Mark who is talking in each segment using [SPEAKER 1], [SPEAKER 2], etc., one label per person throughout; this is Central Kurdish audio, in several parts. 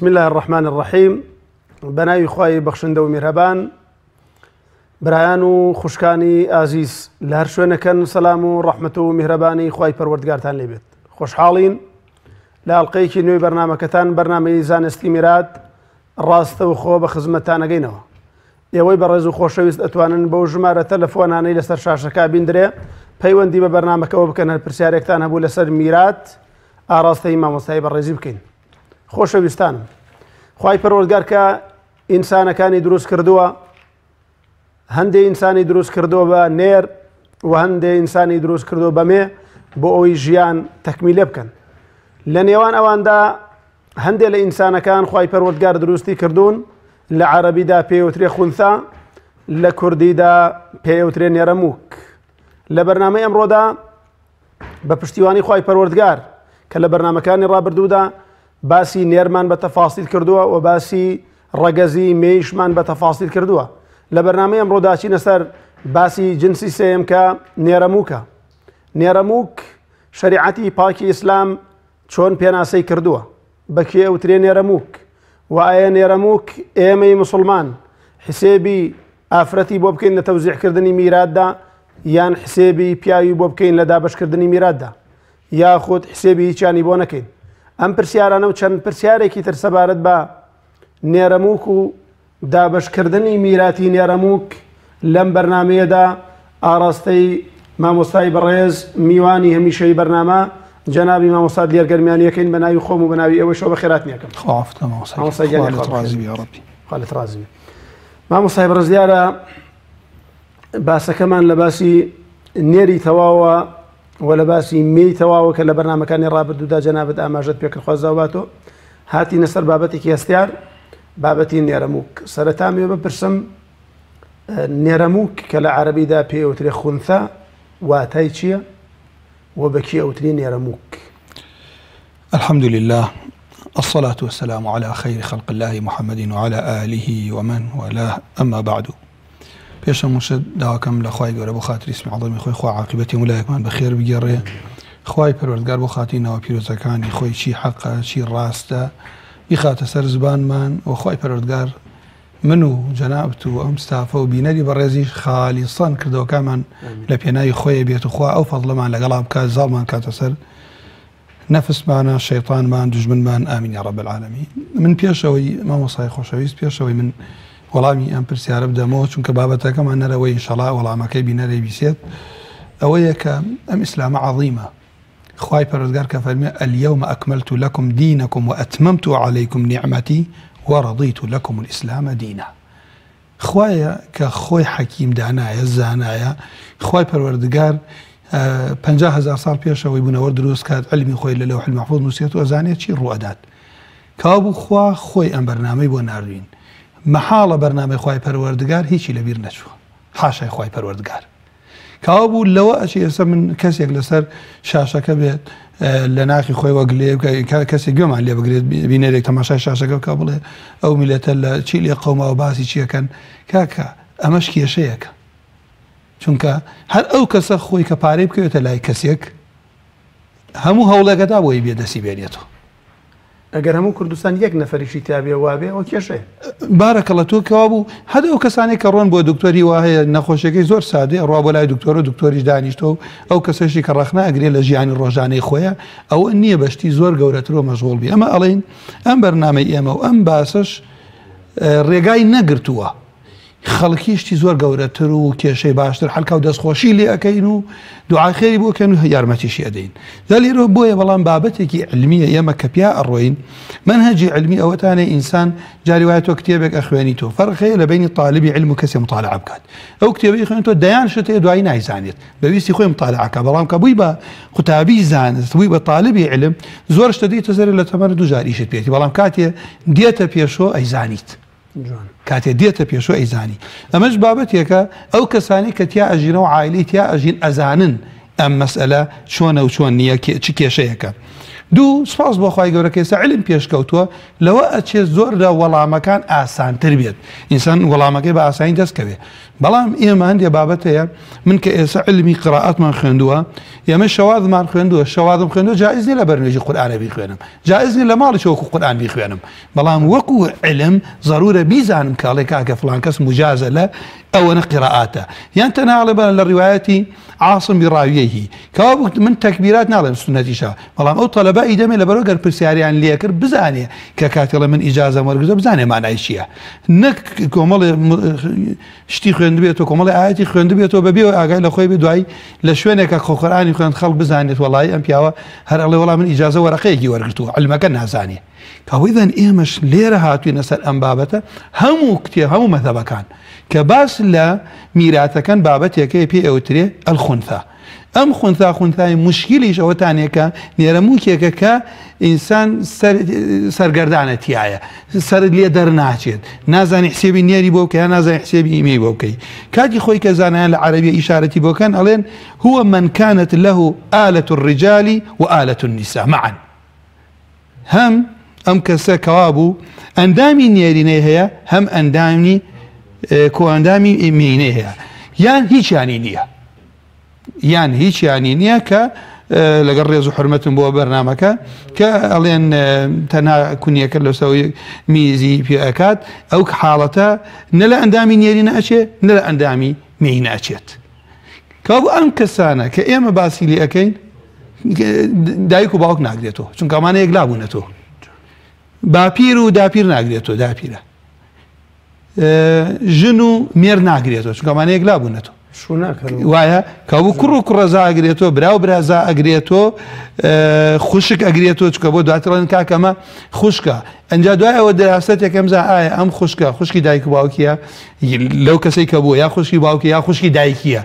[SPEAKER 1] بسم الله الرحمن الرحيم. بناوی خوای بەخشندە و میرهەبان، برایان و خوشکانی ئازیز لە هەر شوێنەکەن سەلام و ڕەحمەت و میهرەبانی خوای پەروەردگارتان لێبێت. خۆشحاڵین لە ئەڵقەیەکی نوێی بەرنامەکەتان، بەرنامەی زانستی میرات ڕاستە و خۆ بە خزمەتتان ئەگەینەوە. ئێوەی بەڕێز و خۆشەویست ئەتوانن بەو ژمارە تەلەفۆنانەی لەسەر شاشەکە بینندرێ پەیوەندی بە بەرنامەکەەوە بکەن، هەر پرسیارێکتان هەبوو لەسەر میرات ئاراستەی مامۆستای بەڕێزی بکەین. خۆشەویستانم، خوای پەروەردگار کە ئینسانەکانی دروست کردووە، هەندێک ئینسانی دروست کردووە بە نێر و هەندێک ئینسانی دروست کردووە بە مێ بۆ ئەوەی ژیان تەکمیلە بکەن. لە نێوان ئەواندا هەندێک لە ئینسانەکان خوای پەروەردگار دروستی کردوون، لە عەرەبیدا پێوترێ خونسا، لە کوردیدا پێوترێ نێرەمووک. لە بەرنامەی ئەمڕۆدا بە پشتیوانی خوای پەروەردگار کە لە بەرنامەکانی ڕابردوودا باسی نێرمان بە تەفاسیل کردووە و باسی ڕەگەزی مێیشمان بە تەفاسیل کردووە. لە بەرنامەی ئەمڕۆدا چینە سەر باسی جنسی سێیەم کە نێرەمووکە. نێرەمووک شەریعەتی پاکی ئیسلام چۆن پێناسەی کردووە، بەکێ ئەوترێ نێرەمووک، و ئایا نێرەمووک ئێمەی موسڵمان حسێبی ئافرەتی بۆ بکەین لە تەوزیعکردنی میراتدا، یان حسێبی پیاوی بۆ بکەین لە دابەشکردنی میراتدا، یاخود حسێبی هیچیانی بۆ نەکەین؟ ئەم پرسیارانە و چەند پرسیارێکی تر سەبارەت بە نێرەمووک و دابەشکردنی میراتی نێرەمووک لەم بەرنامەیەدا ئاراستەی مامۆستای بەڕێز میوانی هەمیشەی بەرنامە جەنابی مامۆستا لێرگەرمیانیەکەین بە ناوی خۆم و بە ناوی ئەوەشەوە بە خێراتنیەکەم. خالت ڕازی. مامۆستای بەڕێز دیارە باسەکەمان لە باسی نێری تەواوە و لە باسی مێی تەواوە کە لە بەرنامەکانی ڕابردوودا جەنابەت ئاماژەت پێکرد، خوازاواتۆ هاتینە سەر بابەتێکی هەستیار، بابەتی نێرەمووک. سەرەتا مێ بپرسم نێرەمووک کە لە عەرەبیدا پێوترێ خونسا واتای چییە و بەکی ئەوترێ نێرەمووک؟
[SPEAKER 2] الحمد لله، الصلاة والسلام على خير خلق الله محمد وعلى آله ومن والاه، أما بعد. پێشە مشت داواکەم لە خوای گەورە بۆ خاتری اسمی عەظەمی خۆی خوا عاقبەتی مولایەکمان بەخێر بگێڕێ، خوای پەروەردگار بۆ خاتینەوە پیرۆزەکانی خۆی چی حەقە چی ڕاستە بیخاتە سەر زبانمان، و خوای پەروەردگار من و جەنابەت و ئەم ستافە و بینەری بەڕێزی خالیسان کردەوەکەمان لە پێناوی خۆی بێت و خوا ئەو فەضڵەمان لەگەڵا بکات، زاڵمان کاتە سەر نەفسمانە، شەیطانمان، دوژمنمان، ئامین یا رب العالمین. من پێشەوەی مامۆستای خۆشەویست، پێشەوەی من وەڵامی ئەم پرسیارە بدەمەوە، چونکە بابەتەکەمان نەرەوەی ئینشەڵا وەڵامەکەی بینەرەی بیسێت، ئەوەیە کە ئەم ئیسلامە عەظیمە. خوای پەروەردگار کە فەرمێ اليوم أكملت لكم دينكم وأتممت عليكم نعمتي ورضيت لكم الإسلام دينا. خوایە کە خۆی حەکیم دانایە زانایە، خوای پەروەردگار 50,000 ساڵ پێشەوەی بوونەوە دروست کات، علمی خۆی لە لەوح المەحفوظ نووسێت و ئەزانێت چی ڕوئەدات. کابوو خوا خۆی ئەم بەرنامەی بۆ ناردوین، مەحاڵە بەرنامەی خوای پەروەردگار هیچی لەبیر نەچووە، حاشای خوای پەروەردگار. کاوا بوو لەوە ئەچی ئێستا من کەسێک لەسەر شاشەکە بێت لە ناخی خۆی وەگلێ کەسێک گوێمان لێ بگرێت، بینێرێک تەماشای شاشەکە بکە بڵێ ئەو میلەتە لە چی لێ قەومەوە باسی چیەکەن، کاکە ئەمەش کێشەیەکە، چونکە هەر ئەو کەسە خۆی کە پارەی بکەوێتە لای کەسێک هەموو هەوڵەکەدا بۆی بێدەسی بێنێتەوە.
[SPEAKER 1] ئەگەر هەموو کوردستان یەک نەفەریشی تابێ وابێ ئەو کێشەیە.
[SPEAKER 2] بارەکەڵە تۆ کەوا بوو هەر ئەو کەسانی کە ڕۆن بۆ دکتۆری وهەیە نەخۆشیەکەی زۆر سادێ، ڕوا بۆ لای دکتۆر و دکتۆریش دانیشتەوە، ئەو کەسەشی کە ڕەخنا ئەگرێ لە ژیانی ڕۆژانەی خۆیە، ئەوە نییە بەشتی زۆر گەورەترەوە مەشغوڵ بی. ئەمە ئەڵێن ئەم بەرنامەی ئێمە و ئەم باسەش ڕێگای نەگرتووە، خەڵکیشتی زۆر گەورەتر و کێشەی باشتر حەلکە و دەستخۆشی لێ ئەەکەین و دوعاخێری بۆکەن و یارمەتیشی ئەدەین. دا لێرە بۆیە بەڵام بابەتێکی علمیە ئێمە کە پیا ئەڕۆین، منهەجی علمی ئەوەتانێ ئینسان جاری وایە تۆ کتێبێک ئەخوێنی تۆ، فەرقەیە لە بینی طالبی علم و کەسێ مطالعە بکات. ئەو کتێبەی خوێن تۆ دەیان شتەیە دوایی نایزانێت، بەویستی خۆی مطالعەکە، بەڵام کە بووی بە قوتابی زانست، بووی بە طالبی علم، زۆر شتە دێتە زەرێ لە تەمەن دوو جاریشت پێێتی، بەڵام کاتێ دێتە پێشۆ ئەیزانیت، کاتێ دێتە پێشۆ ئەیزانی. ئەمەش بابەتێکە ئەو کەسانی کە تیا ئەژینە و عایلی تیا ئەژین ئەزانن ئەم مەسئلە چۆنە و چۆن نییە چ کێشەیەەکە. دوو سپاس بۆ خی گەورە کەسا علم پێشکەوتووە لەوە ئەچێ زۆر لە وەڵامەکان ئاسانتر بێت ئینسان وەڵامەکەی بە ئاسانی دەستکەوێ بەڵام ئێمە هەندێ بابەت هەیە من کە ئێستا علمی قراءەتمان خوێندووە ئێمە شەوازمان خوێندووە شەوازم خوێندووە جائز نیە لە بەرنێژی قورئانە بیخوێنم جائز نیە لە ماڵی وەکو قورئان بیخوێنم بەڵام وەکو علم ضرورە بیزانم کاڵێ کاکە فڵان کەس مجازە لە ئەوەنە قراءاتە یان تەناڵێ بە لە ڕیوایەتی عاصم بڕاویەیهی کەوا من تەکبیرات ناڵێم سنەتیشە بەڵام ئەو تەلەبە ئیدەمێ لەبەرەوە گەر پرسیاریان لێ کرد بزانێ کە کاتێڵە من ئیجازەم وەرگرتە بزانێ مانای چییە نەک کۆمەڵێ شتی خوێندبێتەوە کۆمەڵی ئاەتی خوێندبێتەوە بەبێەوە ئاگای لە خۆی بێ دوایی لە شوێنێکە خۆخۆرانی خوێند خەڵک بزانێت وەڵای ئەم پیاوە هەر ئەڵێ وەڵام من ئیجازە وەرەقەیەکی وەرگرتووە علمەکە نازانێ کەوەیدەن ئێمەش لێرە هاتووینە سەر ئەم بابەتە هەموو کتێ هەموو مەذهبەکان کە باس لە میراتەکان بابەتێکەیە پێ ئەوترێ ئەلخونثا ئەم خونثای مشکلیش ئەوەتانێکە نێرەمووکێکە کە ئینسان سەرگەردانەتیایە سەر لێ دەرناچێت نازانی حسێبی نێری بۆ بکە نازانی حسێبی ئیمەی بۆ بکەی کاتی خۆی کە زانایان لە عەرەبیە ئیشارەتی بۆکەن ئەڵێن هو من كانت له آلة الرجال وآلة النساء معا هەم ئەم کەسە کەوا بوو ئەندامی نێرینەی هەیە هەم ئەندامی کۆئەندامی مینەی هەیە یان هیچیانی نییە یان هیچیانی نییە کە لەگەڵ ڕێز و حرمەتم بۆ بەرنامەکە کە ئەڵێن تەنها کونیەکە لە سەوی میزی پێئکات ئەو حاڵەتە نە لە ئەندامی نێرینە ئەچێ نە لە ئەندامی مینە ئەچێت کەوا ئەم کەسانە کە ئێمە باسی لێ ئەەکەین دایک و باوک ناگرێتەوە چونکە ئەمانەیەک لابوونەتەوە باپیر و داپیر ناگرێتەوە داپیرە ژن و مێر ناگرێتەوە چونکە ئەمانەیەک لابوونەتەوە وایە کەبوو کوڕ و کوڕەزا ئەگرێتەوە برا و برازا ئەگرێتەوە خوشک ئەگرێتەوە چکە بۆ دواتڕێن کاکەمە خوشکە ئەنجا دوای ئەوە دراست یەکەم زا ئایا ئەم خوشکە خوشکی دایک و باوکیە لەو کەسەی کە بووە یا خوشکی باوکی یا خوشکی دایکیە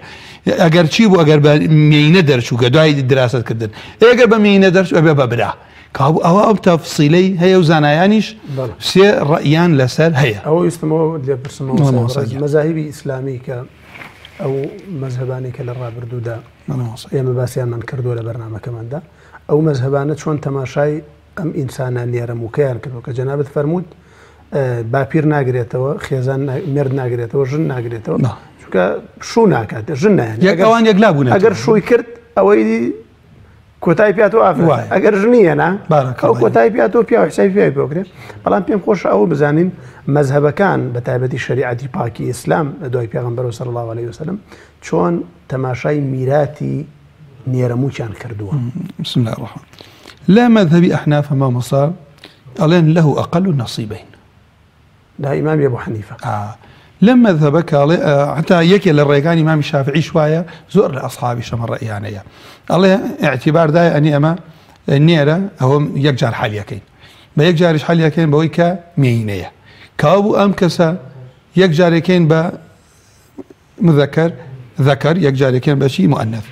[SPEAKER 2] ئەگەر چی بوو ئەگەر بە مینە دەرچوو کە دوای دراست کردن ئێگەر بە مینە دەرچوو ئەبێ بە برا کابوو ئەوە ئەم تەفسیلەی هەیە و زانایانیش سێ ڕەئیان لەسەر هەیە
[SPEAKER 1] ئەوە ویستمەوە لێپرسمەوە مەذاهیبی ئیسلامی کە ئەو مەذهبانی کە لە ڕابردوودا ئێمە باسییانمان کردووە لە بەرنامەکەماندا ئەو مەذهبانە چۆن تەماشای ئەم ئینسانان نێرەمووکەیان کردەوە کە جەنابەت فەرمووت باپیر ناگرێتەوە خێزان مرد ناگرێتەوە ژن ناگرێتەوە چونکە شوو ناکات ژن
[SPEAKER 2] یەکەوان یەکلا بوون
[SPEAKER 1] ئەگەر شووی کرد ئەوەی کۆتای پیاتۆ ئافرە ئەگەر ژنیەنا ئەو کۆتای پیاتۆ پیا حسای پێی بۆکرێت بەڵام پێم خۆشە ئەوە بزانین مەذهبەکان بە تایبەتی شریعەتی پاکی ئیسلام لە دوای پێغەمبەر صلی الله عليه وسلم چۆن تەماشای میراتی نێرەمووکیان کردووە.
[SPEAKER 2] بسم الله الرحمن لا مذهب أحناف ما مصاب ألين له أقل نصيبين
[SPEAKER 1] لا إمام أبو حنيفة
[SPEAKER 2] لما ذهبك حتى يكي للريقان إمام الشافعي شوية زور لأصحابي شمر رأيانية الله اعتبار داي أني أما النيرة هو يكجار حاليكين ما يكجارش حاليكين بويكا مينية كابو أم كسا يكجاريكين بمذكر ذكر يكجاريكين بشي مؤنث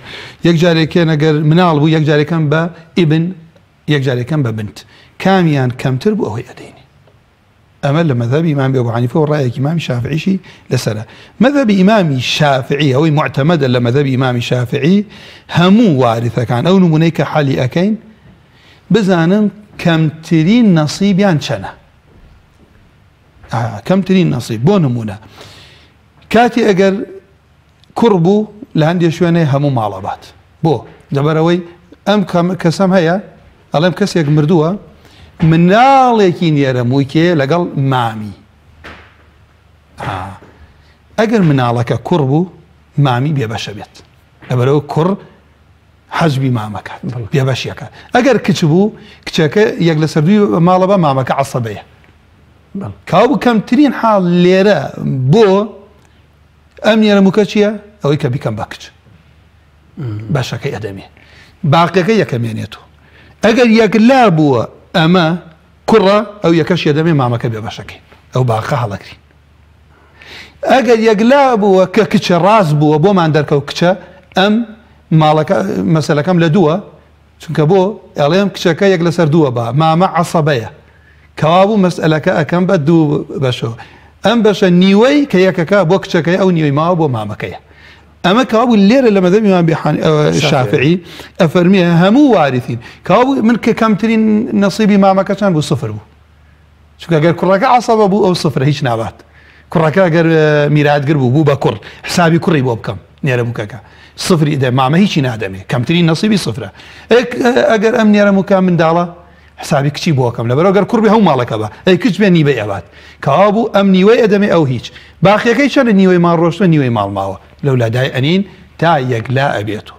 [SPEAKER 2] يكجاريكين أجر منال بو يكجاريكين بابن يكجاريكين ببنت كاميان كم تربو هو يديني أمل مذهب إمام أبو حنيفة والرأي إمام الشافعي شي لسنة مذهب إمام الشافعي هو معتمد لمذهب إمام الشافعي همو وارثة كان أو نمونيك حالي أكين بزانم كم ترين نصيب يعني شنة كم ترين نصيب بو نمونة كاتي أجر كربو لهندي شوينه همو معلبات بو دبروي أم كسم هيا ألم كسيك مردوها مناڵێکی نێرەموویکێ لەگەڵ مامی ئەگەر مناڵەکە کوڕ بوو مامی بێبەشە بێت لەبەرەوە کوڕ حەجبی مامەکات بێبەشیەکە ئەگەر کچ بوو کچەکە یەک لە سەردووی ماڵە بە مامەکە عەسەبەیە کاو کەمترین حاڵ لێرە بۆ ئەم نێرەمووکە چییە ئەوەی کە بیکەم بە کچ بەشەکەی ئەدەمێ باقیەکە یەکەمێنێتەوە ئەگەر یەکلا بووە ئەمە کوڕە ئەو یەکەش یەدەمێ مامەکە بێبەشەکەی ئەو باقە هەڵەگرین ئەگەر یەکلا بووە کە کچە ڕاست بووە بۆمان دەرکەوت کچە ئەم ماڵەکە مەسەلەکەم لە دووە چونکە بۆ ئەڵێم کچەکە یەک لەسەر دووە بە مامە عەسەبەیە کەوا بوو مەسئلەکە ئەەکەم بە دوو بەشەوە ئەم بەشە نیوەی کە یەکەکە بۆ کچەکەی ئەو نیوەی ماوە بۆ مامەکەیە أما كابو الليرة لما ذهب إمام الشافعي أفرميها همو وارثين كابو من كمترين نصيبي ما كان بو صفر بو شو قال كراكا عصب بو أو صفر هيش نابات كراكا قال ميراد قربو بو بكر حسابي كري بو بكم نيرة مكاكا صفر إذا ما هيش نادمي كمترين نصيبي صفرة أجر أم نيرة مكان من دالة حسابي كشي بو كم لبرو قال كربي هم مالك أبا أي كش بيني بيعبات كابو أم نيوي أدمي أو هيش باقي كيش أنا نيوي مال روش نيوي مال ماو لولا داي أنين تا يقلا أبيته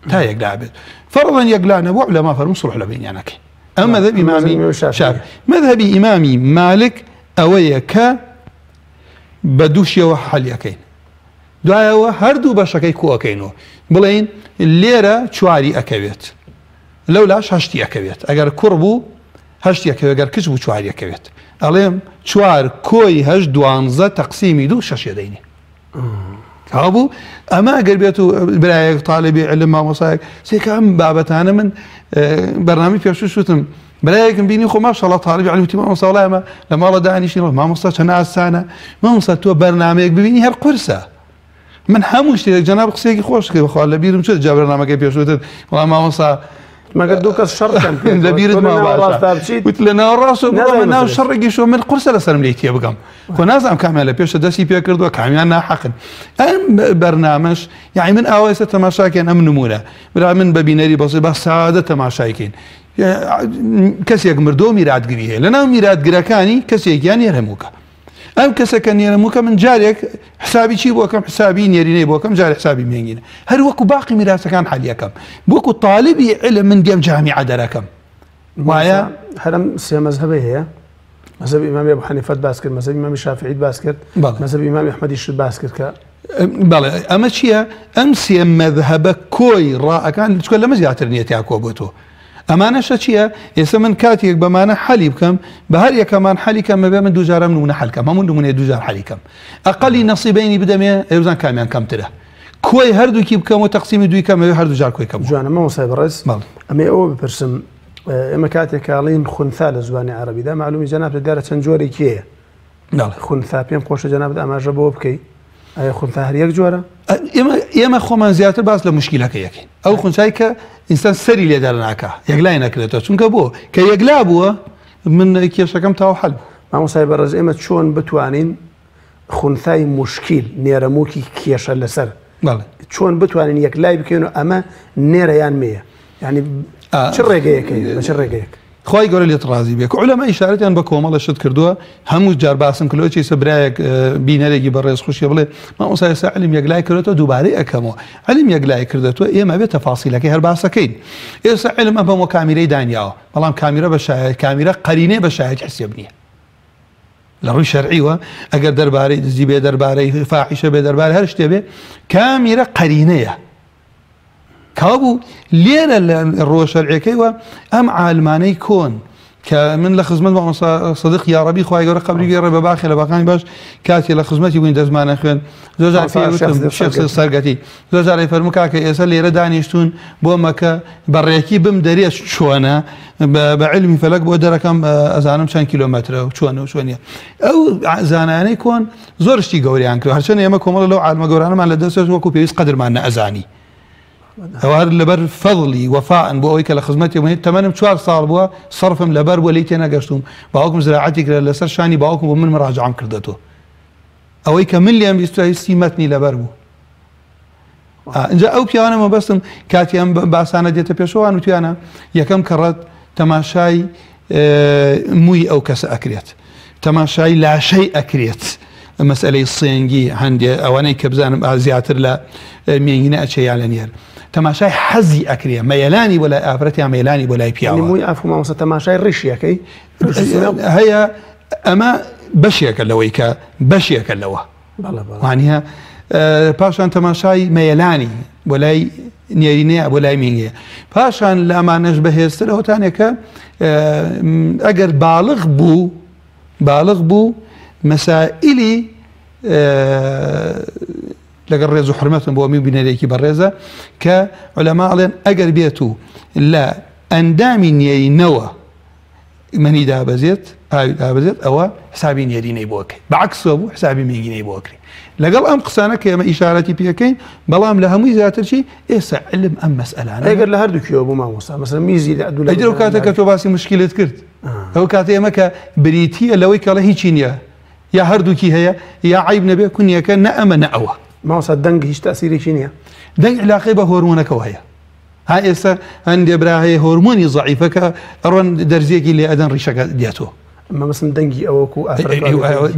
[SPEAKER 2] تا يقلا أبيته فرضا يقلا نبو علماء فرمس روح لبين يعني أما مذهب إمامي شافعي مذهب إمامي مالك أويك بدوش يوحل يكين دعاء هردو بشكي كو أكينو بلين الليرة شواري أكبيت لولاش هشتي أكبيت أجر كربو هشتي أكبيت أجر كسبو شواري أكبيت عليهم شوار كوي هش دوانزة تقسيمي دو شش يديني كابو أما قربيتو برايك طالبي علم ما وصايك سيكام بابتانا من برنامج في شو شوتم برايك بيني خو ما شاء الله طالبي علم ما وصل والله ما لما الله دعني شيء ما وصلت أنا السنة ما وصلت برنامج بيني هالقرصة من حموش جناب قصيك خوش كي بخوال بيرم شو جاب برنامج في شوتم والله ما وصل
[SPEAKER 1] ما قدوك الشر كان
[SPEAKER 2] لبيرد ما باشا قلت لنا الراس ومنا الشر يشو من قرصه لسلم ليتي بقام وناس عم كامل بيش دسي بيكردو كاميانا حقا ام برنامج يعني من اويس تماشاكين ام نمونه بلا من ببينري بس ساده تماشاكين كسيك مردو ميراد قريه لنا ميراد قراكاني كسيك يعني يرهموك ام كسكن يرهموك من جاريك حسابي شي بوكم حسابي نيريني بوكم جاري حسابي مينجين هل وكو باقي ميراث كان حاليكم بوكو طالبي علم من ديم جامعه دركم معايا
[SPEAKER 1] هرم سي مذهبي هي مذهب امام ابو حنيفه باسكر مذهب امام الشافعي باسكر مذهب امام احمد الشد باسكر ك
[SPEAKER 2] بله اما شيء امسي مذهب كوي راء كان تقول لما زياتر نيتي اكوبوتو امانه شتيه يسمن كاتيك بمانه حليب كم بهر كمان حلي كم من دوجار من حل كم هم من دوجار حلي كم اقل نصيبين بدمي يوزن كاميان كم تره كوي هردو كيب كم وتقسيم دوي كم هردو جار كوي كم
[SPEAKER 1] جوانا ما وصايب الرئيس امي او برسم اما كاتيك قالين خنثى زباني عربي ده معلومه جناب داره تنجوري كي
[SPEAKER 2] نعم
[SPEAKER 1] خنثى بيم خوش جناب اما جبو بكي اي خنثى هر يك جوره
[SPEAKER 2] اما خو من زياتر باس لمشكله كيكين او خنثايك انسان سري لي دارناكا يقلاينا كده چونك بو كي يقلابو من كيف كم تاو حل
[SPEAKER 1] ما مصايب الرزيمه شلون بتوانين خنثاي مشكل نيرموكي كيش لسر
[SPEAKER 2] بله
[SPEAKER 1] شلون بتوانين يقلاي بكينو اما نيريان مية يعني شريقيك بشريقيك
[SPEAKER 2] خوي يقول لي طرازي بك علماء اشارتي ان بكم الله شد كردوها همو جار باسم كلو شي سبرايك بينريجي بريس خوش يبلي ما وصاي علم يقلاي كردو دوباري اكمو علم يقلاي كردو اي ما بتفاصيل كي هرباسكين يس علم ابو كاميرا دانيا والله كاميرا بشاهد كاميرا قرينه بشاهد حسبني لو شرعي و اگر درباري دزي به درباري فاحشه به درباري هرشتي به كاميرا قرينه كابو لينا الروح الشرعي كيوا ام عالماني كون كمن لخدمت صديق يا ربي خويا يقول قبل يقرب باخي باقاني باش كاتي لخدمتي وين دزمان اخوان زوج في شخص سرقتي زوج على فرمكا يسلي ردانيشتون بومك بريكي بمدريش شوانا بعلمي فلك بودر كم ازانم 2 كيلومتر وشوانيه او زاناني يكون زورشتي قوري عنك هرشن يما كومل لو عالم قورانا ما لدسس وكو بيس قدر ما ازاني هوار لبر فضلي وفاء بويك لخدمتي وهي تمام شوار صار بوا صرفم لبر وليتنا قشتم باوكم زراعتك لسر شاني باوكم ومن مراجعه كردته اويك من اللي يستيمتني لبر بو انجا او بيانا ما بس كاتي ام باسانه ديت بيشوان وتيانا يكم كرت تماشاي موي او كس اكريت تماشاي لا شيء اكريت مساله الصينجي عندي او انا كبزان زياتر لا مينينا اشي على نير تماشاي حزي اكريه ميلاني ولا افرتي ميلاني ولا بياو
[SPEAKER 1] يعني مو يعرفوا ما وصل تماشاي رشيا كي
[SPEAKER 2] هي اما بشيك لويك بشيك لوا معناها باشان تماشاي ميلاني ولا نيريني ولا مينيه باشان لا ما نشبه استله ثاني ك اجر بالغ بو مسائلي لقى الريز حرمتهم بوامي بناديكي بالريزة كعلماء علين أجر بيتو لا أندامي نوا منی دابەزێت ئاوی دابەزێت ئەوە حسابی نێرینەی بۆ بکەیت بەعکسەوە بوو حسابی مێنگینەی بۆ بکرێت لەگەڵ ئەم قسانە کە ئێمە ئیشارەتی پێکەین بەڵام لە هەمووی زیاترچی ئێستا علم ئەم مەسئلانە
[SPEAKER 1] ئەگەر لە هەردووکیەوە بوو مامۆستا مەسەڵەن میزی
[SPEAKER 2] ئەو کاتە کە تۆ باسی مشکلت کرد ئەو کاتە ئێمە کە بریتیە لەوەی کەڵە هیچی نییە یا هەردووکی هەیە یا عیب نەبێ کونیەکە نە ئەمە نە ئەوە
[SPEAKER 1] مامۆستا دەنگ هیچ تەسیرێکی نییە
[SPEAKER 2] دەنگ علاقەی بە هۆرمۆنەکەەوە هەیە ها ئێستا هەندێ برا هەیە هۆرمۆنی زەعیفەکە ئەڕۆن دەرزێکی لێ ئەدەن ڕیشەکە دێتەوە
[SPEAKER 1] ئەمە مەسن دەنگی ئەوەکو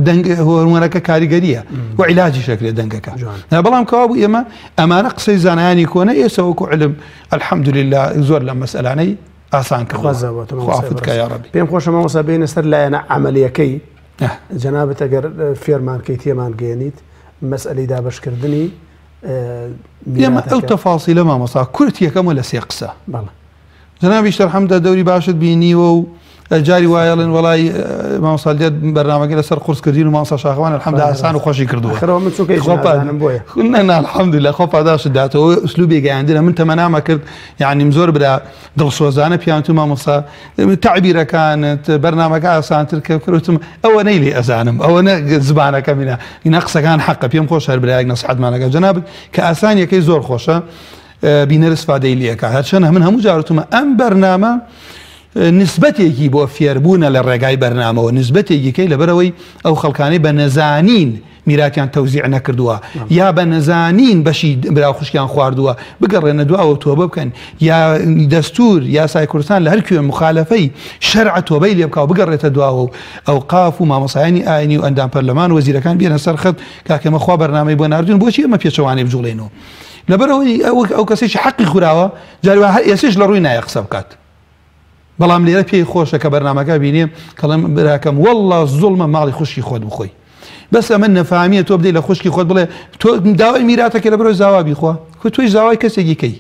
[SPEAKER 2] دەنگ هۆرمۆنەکە کاریگەریە و عیلاجی شەکرێت دەنگەکە بەڵام کەوا بوو ئێمە ئەمانە قسەی زانایانی کۆنە ئێستا وەکو علم الحەمدولله زۆر لە مەسئلانەی ئاسان کردوافت یا ڕەبی
[SPEAKER 1] پێم خۆشە مامۆستا بێنە سەر لایەنە عەمەلیەکەی جەنابەت ئەگەر فێرمانکەی تێمان گەێنیت مەسئلەی دابەشکردنی
[SPEAKER 2] ئێمە ئەو تەفاسیلە مامۆستا کورت یەکەمە لە سێ قسە جەنابی شەرحەمدە دەوری باشت بینیوە و جاری وایڵن وڵی مامۆستا لێت بەرنامەکە لەسەر قورسکردین و مامۆستا شاخەوان الحەمدە ئاسان و خۆشی کردووە الحەمدولله خۆ پاداشت داتەوە ئوسلوبی گەیاندنە من تەمەنامە کرد یعنی زۆر برا دڵسۆزانە پیانتو مامۆستا تعبیرەکانت بەرنامەکە ئاسانتر کە کردوتم ئەوە نەی لێ ئەزانم ئەوە زبانەکە منە هینا قسەکان حەقە پێم خۆش هەر برایەک نەسحەتمانەکە جەنابەت کە ئاسانیەکەی زۆر خۆشە بینەرس فادەی لێەکە هەرچەنە من هەموو جارتمە ئەم بەرنامە نسبەتێکی بۆ فێربوونە لە ڕێگای بەرنامەوە نسبەتێکی کەی لەبەرەوەی ئەو خەڵکانەی بە نەزانین میراتیان تەوزیع نەکردووە یا بە نەزانین بەشی براو خوشکیان خواردووە بگەڕێنە دواوە تۆبە بکەن یا دەستور یاسای کوردستان لە هەر کوێ مخالفەی شەرع تۆبەی لێ بکاو بگەڕێتە دواوە و ئەو قاف و مامۆسایانی ئاینی و ئەندام پەرلەمان وەزیرەکان بێنە سەر خەت کاکەمە خوا بەرنامەی بۆ ناردوون بۆچی ئەمە پێچەوانەی بجوڵێنەوە لەبەرەوەی ئەو کەسێکی حەقی خوراوە جاری هەر ئێسش لە ڕووی نایە قسە بکات بەڵام لێرە پێی خۆشە کە بەرنامەکە بینێ کەڵم براکەم وەڵڵا زوڵمە ماڵی خوشکی خۆت بخۆی بەس ئەمە نەفامیە تۆ بدەی لە خوشکی خۆت بڵێ تۆ داوای میراتەکە لە بەرەوەی زاوا بیخوا کە تۆی زاوای کەسێکی کەی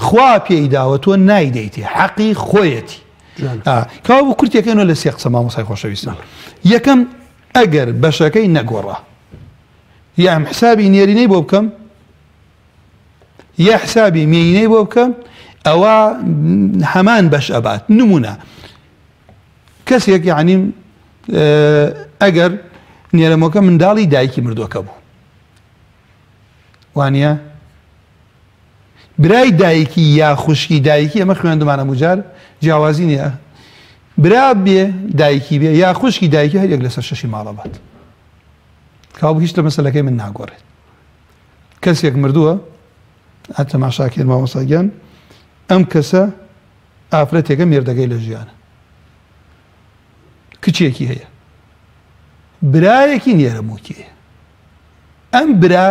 [SPEAKER 2] خوا پێی داوە تۆ نایدەیتی حەقی خۆیەتی کاوە بوو کورتەکەنەوە لە سێ قسە مامۆسای خۆشەویستان یەکەم ئەگەر بەشەکەی نەگۆڕە یا حسابی نێرینەی بۆ بکەم یا حسابی مێینەی بۆ بکەم ئەوە هەمان بەش ئەبات نمونە کەسێک یعنی ئەگەر نێرەمەکە منداڵی دایکی مردووەکە بوو وانە برای دایکی یا خوشکی دایکی ئەمە خوێندمانە موجار جیاوازی نییە برا بێ دایکی بێ یا خوشکی دایکی هەر یەک لەسەر شەشی ماڵە بات کاو هیچ لە مەسەلەکەی من ناگۆڕێت کەسێک مردووە هەر تەماشاکێن مامۆستاگیان ئەم کەسە ئافرەتێکە مێردەکەی لە ژیانە کچێکی هەیە برایەکی نێرەمووکیە ئەم برا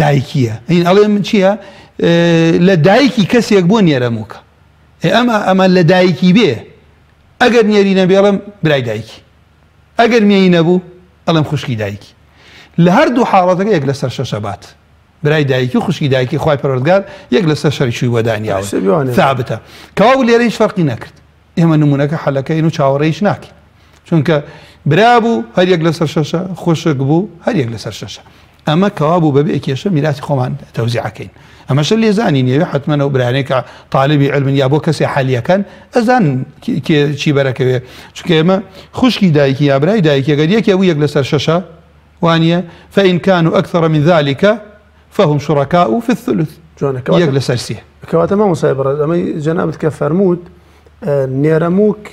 [SPEAKER 2] دایکیە هین ئەڵێ من چییە لە دایکی کەسێک بۆ نێرەمووکە ئەمە لە دایکی بێ ئەگەر نێری نەبێ ئەڵێم برای دایکی ئەگەر مێی نەبوو ئەڵێم خوشکی دایکی لە هەردوو حاڵەتەکە یەک لەسەر شەشە بات برای دایکی خوشکی دایکی خوای پەروەردگار یەک لەسەر شەریکی وەدانیاوە ثابتە کەوا لێرە هیچ فەرقی نەکرد ئێمە نمونونەکە حەلەکەین و چاوەڕێیش ناکەین چونکە برا بوو هەر یەک لەسەر شەشە خوشک بوو هەر یەک لەسەر شەشە ئەمە کەوا بوو بەبێ کێشە میراتی خۆمان تەوزیعەکەین ئەمەشە لێزانی نیەوێ حتممەەوە برانێکە تاالبی علمن یا بۆ کەسی حالیەکان ئەزان چی بەرەکەوێ چونکە ئێمە خوشکی دایکی یا برای دایکی گەر یەکێ بوو یەک لەسەر شەشە وانە فإن كانوا أكثر من ذلك فهم شركاء في الثلث يك لسرسيه
[SPEAKER 1] كواتا ما مصايبر اما جنابت كفرمود نيرموك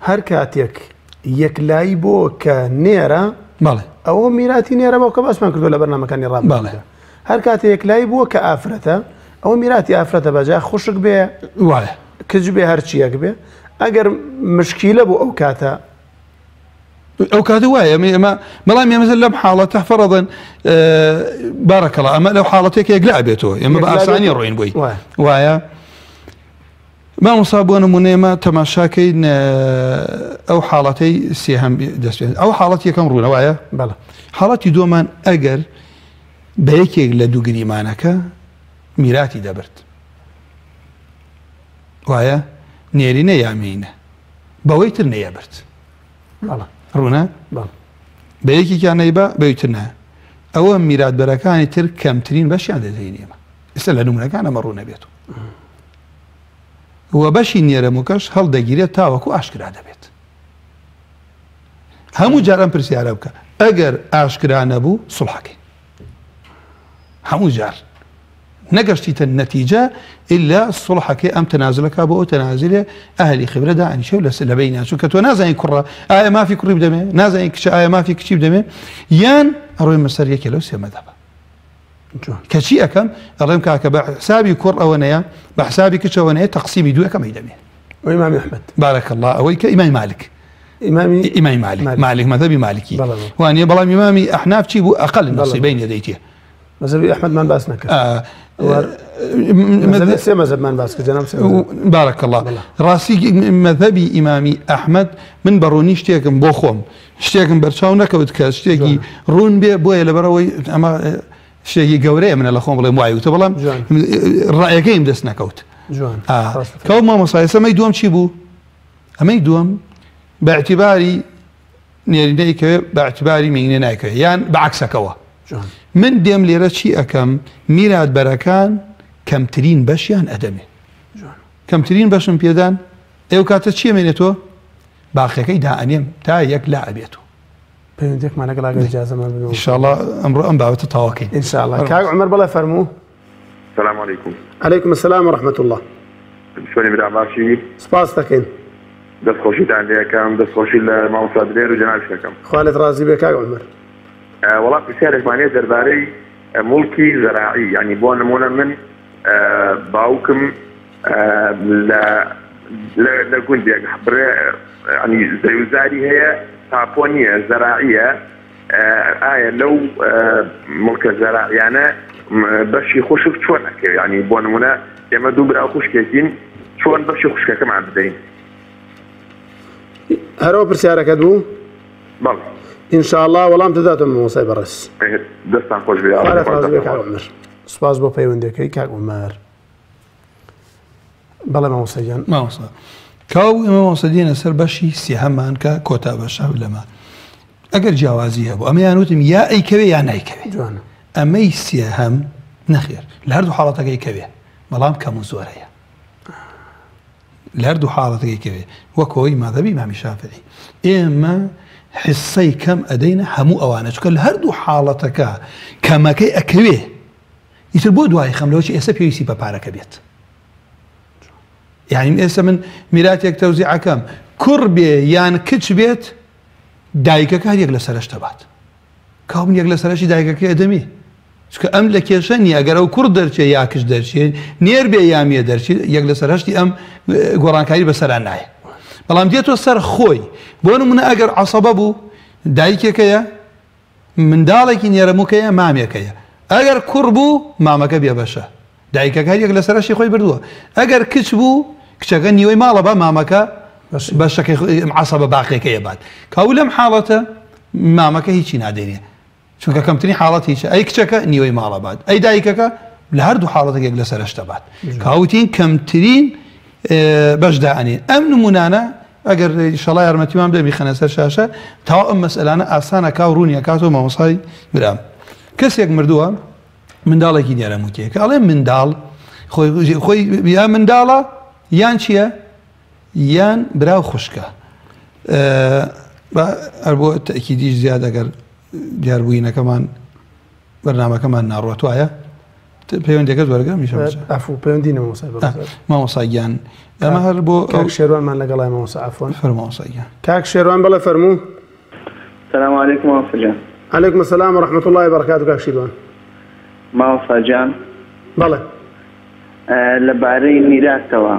[SPEAKER 1] هركاتيك يكلايبو كنيرا
[SPEAKER 2] بالي
[SPEAKER 1] او ميراتي نيرا بو كباس ما كردو لبرنامج كان يرام
[SPEAKER 2] بالي
[SPEAKER 1] هركاتي يكلايبو كافرته او ميراتي افرته بجا خشك به
[SPEAKER 2] والله
[SPEAKER 1] كجبه هرشي يكبه اگر مشكله بو اوكاتا
[SPEAKER 2] أو كادوايا ما ملام مثلا لم حالته فرضا بارك الله أما لو حالتك يقلع بيته يما بأساني روين بوي وايا ما مصابون منيمة تماشاكين أو حالتي سيهم دسبين أو حالتي كم رونا وايا
[SPEAKER 1] بلا
[SPEAKER 2] حالتي دومان أجر بيكي لدو قريمانك ميراتي دبرت وايا نيرينا يامينه بويتر نيابرت
[SPEAKER 1] بلا
[SPEAKER 2] رونا بەیەکی کیانەیبە بەویترنە ئەوە میراتبەرەکانی تر کەمترین بەشیان دەدەینێمە ئێستا لە نمونەکانە ئەمە ڕوو نەبێت و بەشی نێرەمووکەش هەڵدەگیرێت تاوەکو ئاشکرا دەبێت هەموو جار ئەم پرسیارە بکە ئەگەر ئاشکرا نەبوو سڵحەکەی هەموو جار نەگەشتیتە نەتیجە ئللا سڵحەکەی ئەم تەنازلەکە بۆ ئەو تەنازلێ ئەهلی خبرە دائنیشە و لە بینیان چونکە تۆ نازانی کوڕە ئایا مافی کوڕی بدەمێ نازانی کچە ئایا مافی کچی بدەمێ یان ئەڕۆی مەسەر یەکێ لەو سێ مەذهبە کەچی ئەەکەم ئەڵێم کاکە بە حسابی کوڕ ئەوەنەیە بە حسابی کچەوەنەیە تەقسیمی دووەکەمەی دەمێ
[SPEAKER 1] وإمام أحمد
[SPEAKER 2] بارك الله ئەوەی کە ئیمامی مالک إمام مالك مذهبي مالكي وأنا بلام إمامي أحناف شيء أقل النصيبين يديتيه
[SPEAKER 1] مذهبي أحمد من باسنا مذهب من باسك جناب
[SPEAKER 2] بارك الله راسي مذهبي إمامي أحمد من بروني اشتياكم بوخوم اشتياكم برشاو نكوت كاس اشتياكي رون بي بويا لبروي أما شيء قوري من الأخوان بلا معي وتبلام الرأي كيم دس نكوت كو ما مصايسة ما يدوم شي بو أما يدوم باعتباري نيرينيك باعتباري مينينايك يعني بعكسكوا من ديم ليرة شيء أكم ميراد بركان كمترين بشيان أدمي كمترين بشن بيدان أيو كاتت شيء منيتو باقي كي دائنيم تا يك لا أبيتو
[SPEAKER 1] بينديك معنا قلاقة إجازة ما
[SPEAKER 2] إن شاء الله أمر أنباء تتواكين
[SPEAKER 1] إن شاء الله كاك عمر بلا فرمو
[SPEAKER 3] السلام عليكم.
[SPEAKER 1] عليكم السلام ورحمة الله.
[SPEAKER 3] شلوني بدأ باشي؟
[SPEAKER 1] سباس تكين.
[SPEAKER 3] دس خوشي عندي كم دس خوشي مع مصادرين وجنال شكم.
[SPEAKER 1] خالد رازي بك يا عمر.
[SPEAKER 3] والله بسيارك معني درباري ملكي زراعي يعني بون نمونا من باوكم لا قلت يعني زي وزاري هي تابونية زراعية لو ملك زراعي يعني باش يخشوا شلون يعني بون نمونا كما دوبر او خوش كاين شلون باش يخش كما بدين
[SPEAKER 1] هرو برسيارك ادبو
[SPEAKER 3] بل
[SPEAKER 1] ان شاء الله والله امتداتهم من مصيبه الرس
[SPEAKER 3] دستان خوش بيا
[SPEAKER 1] بك عمر سباس بو بيوندك كاك عمر بلا ما وصيان
[SPEAKER 2] ما وصل كاو ما وصدين سر بشي سيهمان كا كوتا بشا لما اگر جوازي ابو اما يانوتم يا اي كبي يا ناي كبي
[SPEAKER 1] جوانا
[SPEAKER 2] اما يسيهم نخير لهردو حالتك اي كبي بلام كمزور هي لهردو حالتك اي كبي وكوي ماذا بإمام الشافعي اما حصي كم ادينا همو اوانج كل هردو حالتك كما كي اكبي يتربو دواي خملوش اسا بيسي ببارك بيت يعني اسا من ميراتك توزيع كم كربي يان كتش بيت دايكك هل يغلى سرش تبات كاوم يغلى سرش دايكك ادمي چکە ئەم لە کێشەنی ئەگەر ئەو کوڕ دەرچێ یاکش دەرچێ نێر بێ یامیە دەرچێ یەک لە سەرهەشتی ئەم گۆڕانکاری بەسەران نایە بەڵام دێتۆ سەر خۆی بۆ نمونە ئەگەر عەسەبە بوو دایکێکەیە منداڵێکی نێرەمووکەیە مامێکەیە ئەگەر کوڕ بوو مامەکە بێ بەشە دایکەکە یەک لە سەرهەشتی خۆی بردووە ئەگەر کچ بوو کچەکە نیوەی ماڵە بە مامەکە بەشەکەی عەسەبە باقیەکەیە بات کاو لەم حاڵەتە مامەکە هیچی نادێنێ چونکە کەمترین حاڵەت هیچە ئەی کچەکە نیوەی ماڵە بات ئەی دایکەکە لە هەردوو حاڵەتێک لە سەرشتە بات کاوتین کەمترین بەشدا ئەنێن ئەم نمونانە ئەگەر ئینشەڵا یارمەتیمان بدەن بیخەنە سەر شاشە تاوا ئەم مەسئلانە ئاسانە کاو ڕوونیە کاتەوە مامۆسای برام کەسێک مردووە منداڵێکی نێرەمووکەیە کە ئەڵێ منداڵ خۆی یا منداڵە یان چییە یان براو خوشکە هەر بۆ تەکیدیش زیاد ئەگەر دیاربووینەکەمان بەرنامەکەمان ناڕوەت وایە پەیوەندەکەت وەرگرم
[SPEAKER 1] عفو پەیوەندی
[SPEAKER 2] مامۆساییان ئەمە هەر بۆ
[SPEAKER 1] کاک شێروانمان لەگەڵای مامۆسا عەفوان
[SPEAKER 2] فەرمامۆساییان
[SPEAKER 1] کاک شێروان بەڵێ فەرموو
[SPEAKER 4] السلام عليكم مامۆسا جان
[SPEAKER 1] عليكم السلام ورحمة الله وبركاته کاک شێروان
[SPEAKER 4] مامۆسا جان
[SPEAKER 1] بەڵێ
[SPEAKER 4] لەبارەی میراثەوە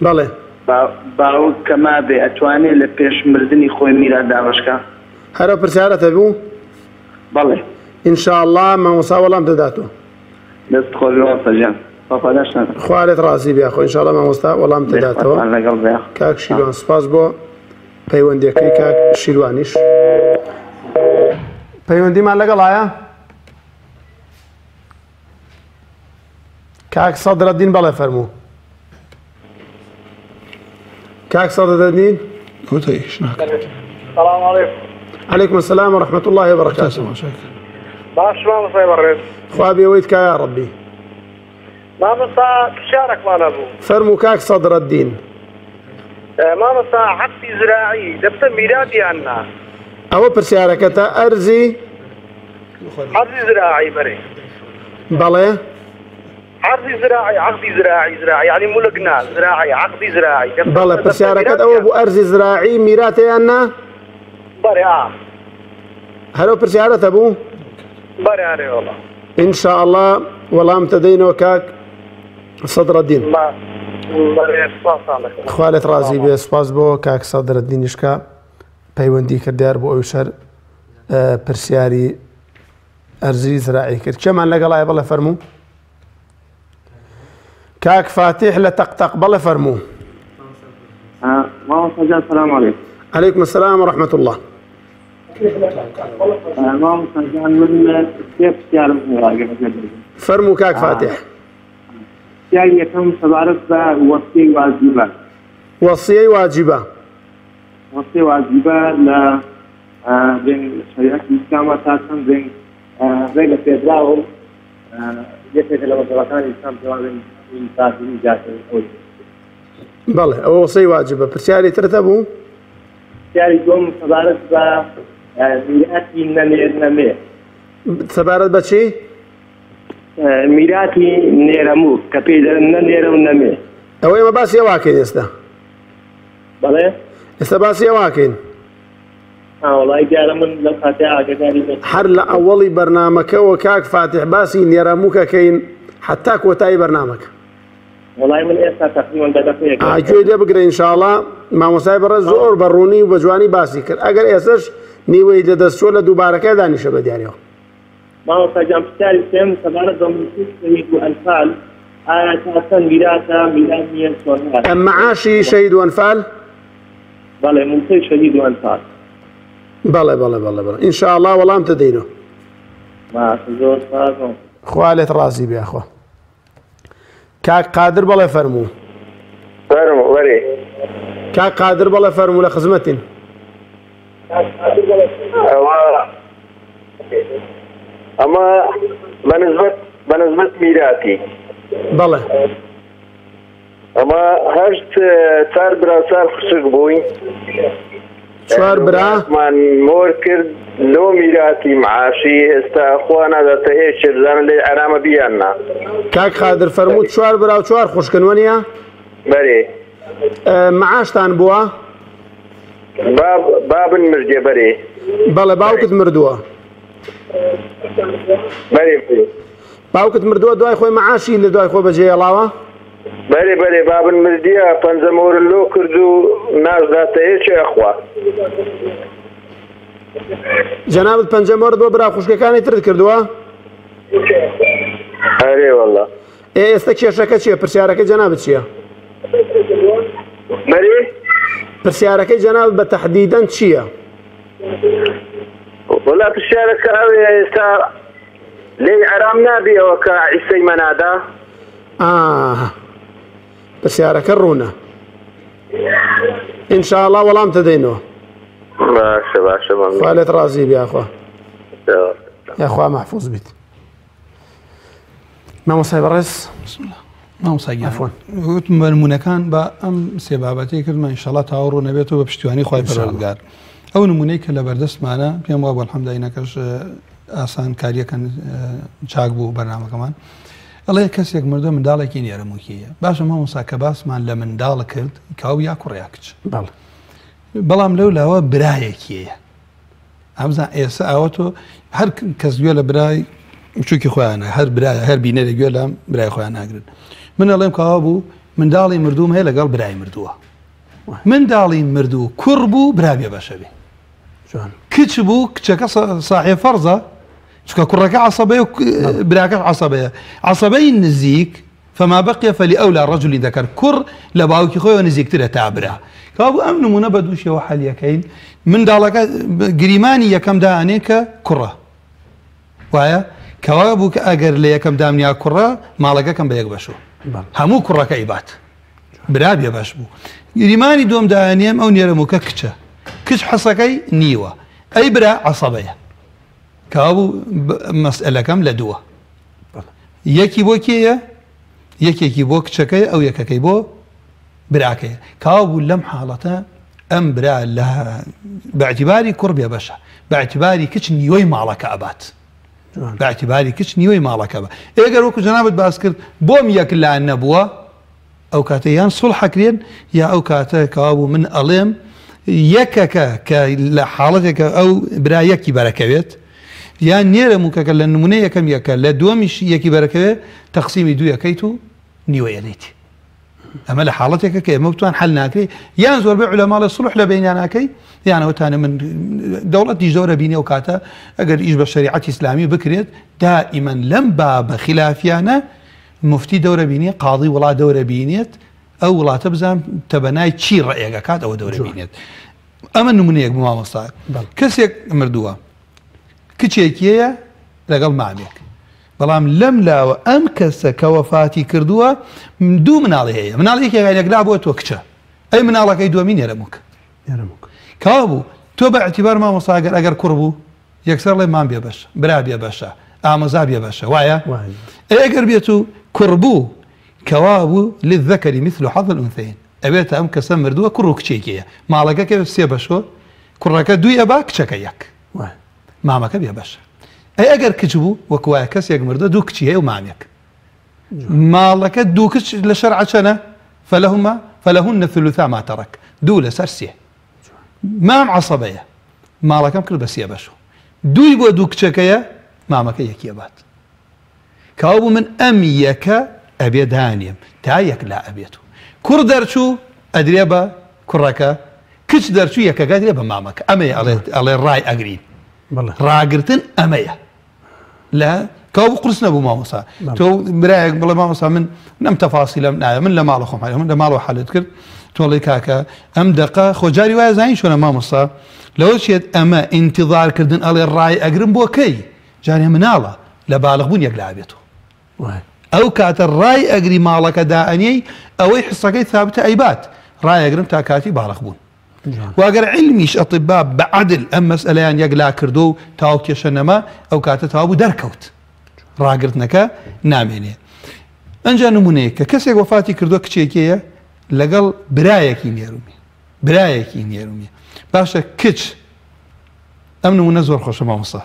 [SPEAKER 1] بەڵێ
[SPEAKER 4] باوک کە مابێ ئەتوانێت لە پێش مردنی خۆی میراث دابەشکە
[SPEAKER 1] هەرە پرسیارەتە بوو
[SPEAKER 4] بەڵێ
[SPEAKER 1] إن شاء الله مامۆسا وەڵام دەداتەوە
[SPEAKER 4] دەست خۆش مامۆسا جان
[SPEAKER 1] خوالت رازی بیا خۆ إن شاء الله مامۆستا وەڵام دەداتەوە کاک شیروان سپاس بۆ پەیوەندیەکەی کاک شیروانیش پەیوەندیمان لەگەڵایە کاک سەدرەدین بەڵێ فەرموو كاك صددين
[SPEAKER 2] كوتايش
[SPEAKER 5] السلام عليكم.
[SPEAKER 1] عليكم السلام ورحمة الله وبركاته.
[SPEAKER 5] باش ما مصيب الرئيس.
[SPEAKER 1] خوابي ويتك يا ربي.
[SPEAKER 5] ما مصا تشارك مع أبو.
[SPEAKER 1] فرمو كاك صدر الدين.
[SPEAKER 5] ما مصا حقي زراعي دبت ميلادي عنا.
[SPEAKER 1] أو برسياركتا أرزي
[SPEAKER 5] عرضي زراعي بري
[SPEAKER 1] بلى
[SPEAKER 5] عرضي زراعي عقدي زراعي يعني ملقنا زراعي عقدي زراعي
[SPEAKER 1] بلى برسياركتا أو أبو أرزي زراعي ميراتي أنا
[SPEAKER 5] بري
[SPEAKER 1] هلو برسيارة أبو
[SPEAKER 5] بري والله
[SPEAKER 1] إن شاء الله والله امتدينا وكاك صدر الدين
[SPEAKER 5] ما بري صاصالك
[SPEAKER 1] خوالت رازي بي سپاس بو كاك صدر الدين إشكا پەیوەندی کردیار بۆ ئەو شەر پرسیاری ئەرزی زراعی کرد کێمان لەگەڵایە بەڵێ فەرموو کاک فاتح لە تەقتەق بەڵێ فەرموو
[SPEAKER 4] السلام عليكم.
[SPEAKER 1] عليكم السلام ورحمة الله فرموا كاك فاتح
[SPEAKER 4] يعني يكون سبارك وصي واجبة
[SPEAKER 1] وصية واجبة
[SPEAKER 4] وصي واجبة ل بين شريعة الإسلام أساسا بين الفيدرال يفيد لما كان الإسلام بين من جاته
[SPEAKER 1] بله وصي واجبة برسالة ترتبوا
[SPEAKER 4] يعني يوم سبارك ميراثي نمي
[SPEAKER 1] سبارت بچی
[SPEAKER 4] ميراثي نيرمو كبير نيرم نمي
[SPEAKER 1] ئەوەی مە باسی ئەواکەین ئێستا
[SPEAKER 4] بەڵێ
[SPEAKER 1] ئێستا باسی ئەواکەین
[SPEAKER 4] وڵای دیارە من لە کاتێ ئاگاداری
[SPEAKER 1] هەر لە ئەوەڵی بەرنامەکەەوە کاک فاتح باسی نێرەمووکەکەین حتا کۆتایی بەرنامەکە
[SPEAKER 4] وڵای من ئێستا تەقریباً دەدەخەیەک
[SPEAKER 1] ئاگوێ لێ بگرە ئینشاءڵڵا مامۆستای بەڕێز زۆر بەڕوونی و بەجوانی باسی کرد ئەگەر ئێستش نیوەی لە دەستچۆ لە دووبارەکە دانیشە بە دیارەوە
[SPEAKER 4] ماوەستا جامپرسیاری سێم سەبارەت بە شەهید و ئەنفال ئایا تاسەن میراثە میراث نییە چۆن
[SPEAKER 1] ئەم معاشی شەهید و ئەنفال
[SPEAKER 4] بەڵێ موسەی شەهید و ئەنفال
[SPEAKER 1] بەڵێ بەڵێ بەڵێ بەڵێ ئینشاءڵڵا وەڵام تدەینەوە
[SPEAKER 4] زۆر سپاسم
[SPEAKER 1] خوا لێت ڕازی بێ خوا کاک قادر بەڵێ فەرموو
[SPEAKER 3] فەرموو وەرێ
[SPEAKER 1] کاک قادر بەڵێ فەرموو لە خزمەتین
[SPEAKER 3] ئەمە بەنسبەت میراتی
[SPEAKER 1] بەڵێ
[SPEAKER 3] ئەمە هەشت چار برا چار خوشک بووین
[SPEAKER 1] چوار برا
[SPEAKER 3] مان مۆر کرد لۆ میراتی معاشی ئێستا خوا ناداتە هێچ بزانن لێ ئارامە بیاننا
[SPEAKER 1] کاک قادر فەرموو چوار برا و چوار خوشکن وەنیە
[SPEAKER 3] بەرێ
[SPEAKER 1] معاشتان بووە
[SPEAKER 3] بابن مردێ بەرێ
[SPEAKER 1] بەڵێ باوکت مردووە
[SPEAKER 3] بەرێ
[SPEAKER 1] باوکت مردووە دوای خۆی معاشی لە دوای خۆ بەجێهێڵاوە
[SPEAKER 3] بەرێ بابن مردیە پەنجەمۆر لۆ کرد و نازداتە هێچ ئەخوا
[SPEAKER 1] جەنابەت پەنجەمۆرت بۆ برا خوشکەکانی ترت کردووە
[SPEAKER 3] ئەرێ وەڵڵا
[SPEAKER 1] ئێستا کێشەکە چییە پرسیارەکەی جەنابەت چییە
[SPEAKER 3] بەرێ
[SPEAKER 1] پرسیارەکەی جەنابەت بە تەحدیدەن چییە
[SPEAKER 3] وەڵا پرسیارەکە ئەوەیە ئێستا لێ ئارام نابێەوە کە عیسەی مەنادا
[SPEAKER 1] پرسیارەکە ڕوونە ئینشاءڵڵا وەڵام تدەینەوە
[SPEAKER 3] باشە
[SPEAKER 1] خوا لێت ڕازی بێ یاخوا یاخوا مەحفوظ بیت مامۆستای بەڕێز
[SPEAKER 2] مامۆستای وتم نمونونەکان بە ئەم سێ بابەتی کردمە ئینشاءڵڵا تاوەڕوو نەبێتەوە بە پشتیوانی خوای پەروەردگار ئەو نمونەی کە لە بەردەستمانە پێم وابوو ئەلحەمدولایلەکەش ئاسان کاریەکەن چاک بوو بەرنامەکەمان ئەڵێ کەسێک مردووە منداڵێکی نێرەمووکیە باشە مامۆستا کە باسمان لە منداڵ کرد کاو یا کوڕیا کچ بەڵام لەو لاوە برایەکیەیە ئەمزان ئێستا ئەوە تۆ هەر کەس گوێ لە برای چووکی خۆیانە هەر برایە هەر بینەرە گوێ لەم برای خۆیان ناگرن من ئەڵێم کاوا بوو منداڵی مردووم هەیە لەگەڵ برای مردووە منداڵی مردوو کوڕ بوو برا بێ بەشەبێ کچ بوو کچەکە صاحب فەرزە چکە کوڕەکە عەسەبەیە و براکەش عەسەبەیە عەسەبەی نزیک فما بقي فلأولى رجل ذكر كر لباوكي خوي ونزيكتره تابرا كابو امن منا بدوش يا حال يكين من دالك جريماني يكم دانيك كره وايا كوابو اگر لي يكم دامني كره مالك كم بيك بشو همو كره كيبات براب يا باشبو جريماني دوم دانيم او نيرمو ككچه كش حسكي نيوه اي برا عصبيه كابو مساله كم لدوه يكي بوكيه یەکێکی بۆ کچەکەی ئەو یەکەکەی بۆ براکەیە کاوا بوو لەم حاڵەتە ئەم برا لە باعتیباری کوڕ بێ بەشە باعتیباری کچ نیوەی ماڵەکە ئەبات باعتیباری کچ نیوەی ماڵەکە بە ئێگەر وەکو جەنابەت باس کرد بۆم یەک لان نەبووە ئەو کاتە یان سوڵحەکرێن یا ئەو کاتە کەوا بوو من ئەڵێم یەکەکە کە لە حاڵەتێکە ئەو برا یەکی بەرەکەوێت یان نێرە موکەکە لە نمونە یەکەم یەکە لە دووەمیش یەکی بەرەکەوێت تەقسیمی دوو یەکەیت و نیوەیەنیتی ئەمە لە حاڵەتێکە کە ئێمە بتوان حل ناکرێت یان زۆربەی عولەما لە سوڵح لە بینیان ناکەی یانەوەتانە من دەوڵەتی زۆرە بینی ئەو کاتە ئەگەر ئیش بە شەریعەتی ئیسلامی بکرێت دائیمەن لەم بابە خلافیانە مفتی دەورە بینی قاضی وڵات دەورە بینێت ئەو وڵاتە بزان تەبەنای چی ڕێگە کات ئەوە دەورە بینێت ئەمە نمونەیەک بۆ مامۆستا کەسێک مردووە کچێکیەیە لەگەڵ مامێک بەڵام لەم لاوە ئەم کەسە کە وەفاتی کردووە دوو مناڵی هەیە مناڵێکی یەکلا بۆ تۆ کچە ئەی مناڵەکەی دووەمی نێرەمووک کاوا بوو تۆ بە اعتیبار مامۆستا ئەگەر کوڕ بوو یەکسەر لێ مام بێ بەشە برا بێ بەشە ئامۆزا بێ بەشە وایە ئەگەر بێت و کوڕ بوو کەوا بوو للذەکەری مثل حظ الأنثيين ئەبێتە ئەم کەسە مردووە کوڕ و کچێکیەیە ماڵەکە کە سێ بەشۆ کوڕەکە دوی ئەبا کچەکە یەک مامەکە بێ بەشە ئەی ئەگەر کچ بوو وەکو وایە کەسێک مردووە دوو کچی هەیە و مامێک ماڵەکە دوو کچ لە شەرعە چەنە فلهن ثلثا ما ترك دوو لەسەر سێ مام عەسەبەیە ماڵەکەم کرد بە سێ بەشۆ دووی بۆ دوو کچەکەیە مامەکە یەکیە بات کاوا بوو من ئەم یەکە ئەبێ دانێم تا یەک لا ئەبێت و کوڕ دەرچوو ئەدرێ بە کوڕەکە کچ دەرچوو یەکەکە درێ بە مامەکە ئەمەیە ئەڵێ ڕای ئەگرین ڕاگرتن ئەمەیە لە کاوا بوو قورس نەبوو مامۆستا تۆ برایەک بڵێ مامۆستا من نەم تەفاسیلەم نایە من لە ماڵە خۆم من لە ماڵەوە حەلت کرد تۆڵی کاکە ئەم دەقە خۆجاری وایە زانی چۆنە مامۆستا لەوە چێت ئەمە ئینتیظارکردن ئەڵێ ڕای ئەگرم بۆ کەی جارێ مناڵە لە باڵغ بوون یەک لا ئەبێتەوە ئەو کاتە ڕای ئەگری ماڵەکە دائەنێی ئەوەی حسەکەی ثابتە ئەیبات ڕای ئەگرم تا کاتی باڵغ بوون واگەر علمیش ئەطبا بەعەدل ئەم مەسئلەیان یەک لا کردو و تاو کێشە نەما ئەو کاتە تاوا بوو دەرکەوت ڕاگرتنەکە نامێنێ ئەنجا نمونەیە کە کەسێک وەفاتی کردووە کچێکەیە لەگەڵ برایەکی نێرومی باشە کچ ئەم نمونە زۆر خۆشە مامۆستا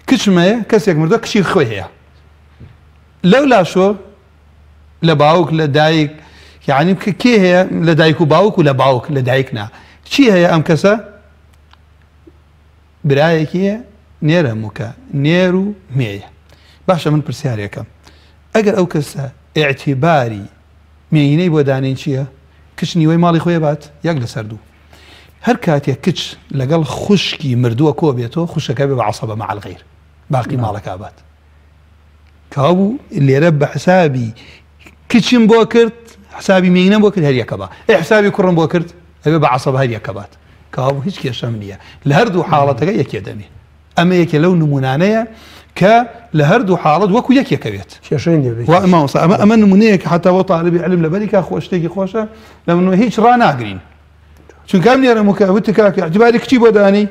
[SPEAKER 2] کچمەیە کەسێک مردووە کچی خۆی هەیە لەو لاشۆ لە باوک لە دایک یعنی کێ هەیە لە دایک و باوک و لە باوک لە دایک نا چی هەیە ئەم کەسە برایەکیە نێرە موکە نێر و مێیە باشە من پرسیارێکم ئەگەر ئەو کەسە ئێعتیباری مێینەی بۆ دانین چییە کچ نیوەی ماڵی خۆی بات یەک لەسەر دوو هەر کاتێک کچ لەگەڵ خوشکی مردووە کۆ بێتەوە خوشەکە بێ بە عەسەبە مع الغەیر باقی ماڵەکە بات کاوا بوو لێرە بە حسابی کچم بۆ کرد حسابی مێینەم بۆ کرد هەر یەکە با حسابی کوڕم بۆ کرد ئەبێ بە عەسەبە هەر یەکە بات کاوا بوو هیچ کێشەم نییە لە هەردوو حاڵەتەکە یەکێ دەمێ ئەمە یەکێ لەو نمونانەیە کە لە هەردوو حاڵەت وەکو یەکێکەوێت ئەمە نمونەیە کە حتا بۆ طالبی علم لەبەریکە خۆشتێکی خۆشە لە من هیچ ڕناگرین چونکە ئەم نێرە موکە وتی کاکە ئەعتیباری کچی بۆ دانی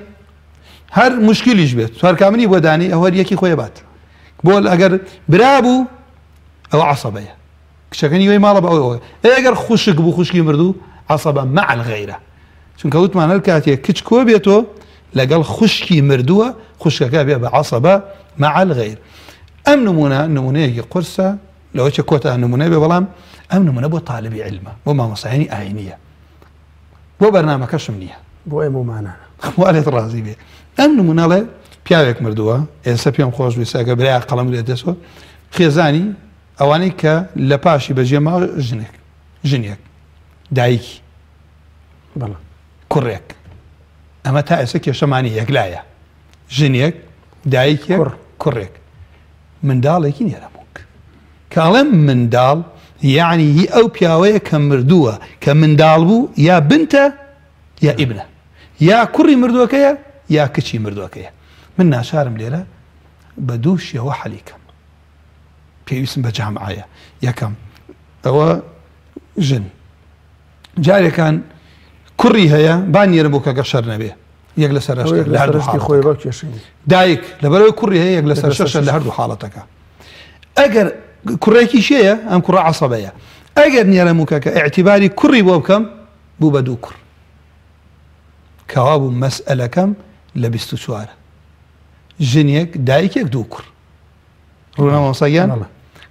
[SPEAKER 2] هەر مشکلیش بێت هەرکامنی بۆ دانی ئەوە یەکی خۆی بات بۆ ئەگەر برا بوو ئەوە عەسەبەیە کچەکە نیوەی ماڵە بە ئەوە ئەگەر خوشک بوو خوشکی مردوو عەسەبە مع الغەیرە چونکە وتمان هەر کاتێک کچ کۆ بێتەوە لەگەڵ خوشکی مردووە خوشکەکە بێ بە عەسەبە مع الغەیر ئەم نمونەیەکی قورسە لەوە چە کۆتا نمونە بێ بەڵام ئەم نمونە بۆ طالبی علمە بۆ مامۆستایانی ئاینیە بۆ بەرنامەکەشم نییە
[SPEAKER 1] بۆ ئێمەمانە
[SPEAKER 2] والێت ڕازی بێ ئەم نمونەڵێ پیاوێک مردووە ئێستا پێم خۆش ویستە ئەگە برای قەڵەم لێ دەستەوە خێزانی ئەوانەی کە لە پاشی بەجێ ماوە ژنێک دایکی کوڕێک ئەمە تا ئێستا کێشەمانی یەکلایە ژنێک دایکێک کوڕێک منداڵێکی نێرەمووک کاڵێم منداڵ یعنی هی ئەو پیاوەیە کە مردووە کە منداڵ بوو یا بنتە یا ئیبنە یا کوڕی مردووەکەیە یا کچی مردووەکەیە من ناشارم لێرە بە دوو شێوە حەلیکەم پێویستم بە جامعایە یەکەم ئەوە ژن جارێکان کوڕی هەیە با نێرەمووکەکە شەر نەبێ یەک لەسەر دایک لەبەرەوەی کوڕی هەیە یەک لەسەر شەشە لە هەردوو حاڵەتەکە ئەگەر کوڕێکی شەیە ئەم کوڕە عەسەبەیە ئەگەر نێرەمووکەکە ئێعتیباری کوڕی بۆ بکەم بوو بە دوو کوڕ کەوابوو مەسئلەکەم لە 24 ژنێک دایکێک دوو کوڕ ڕوونە مامۆستاگیان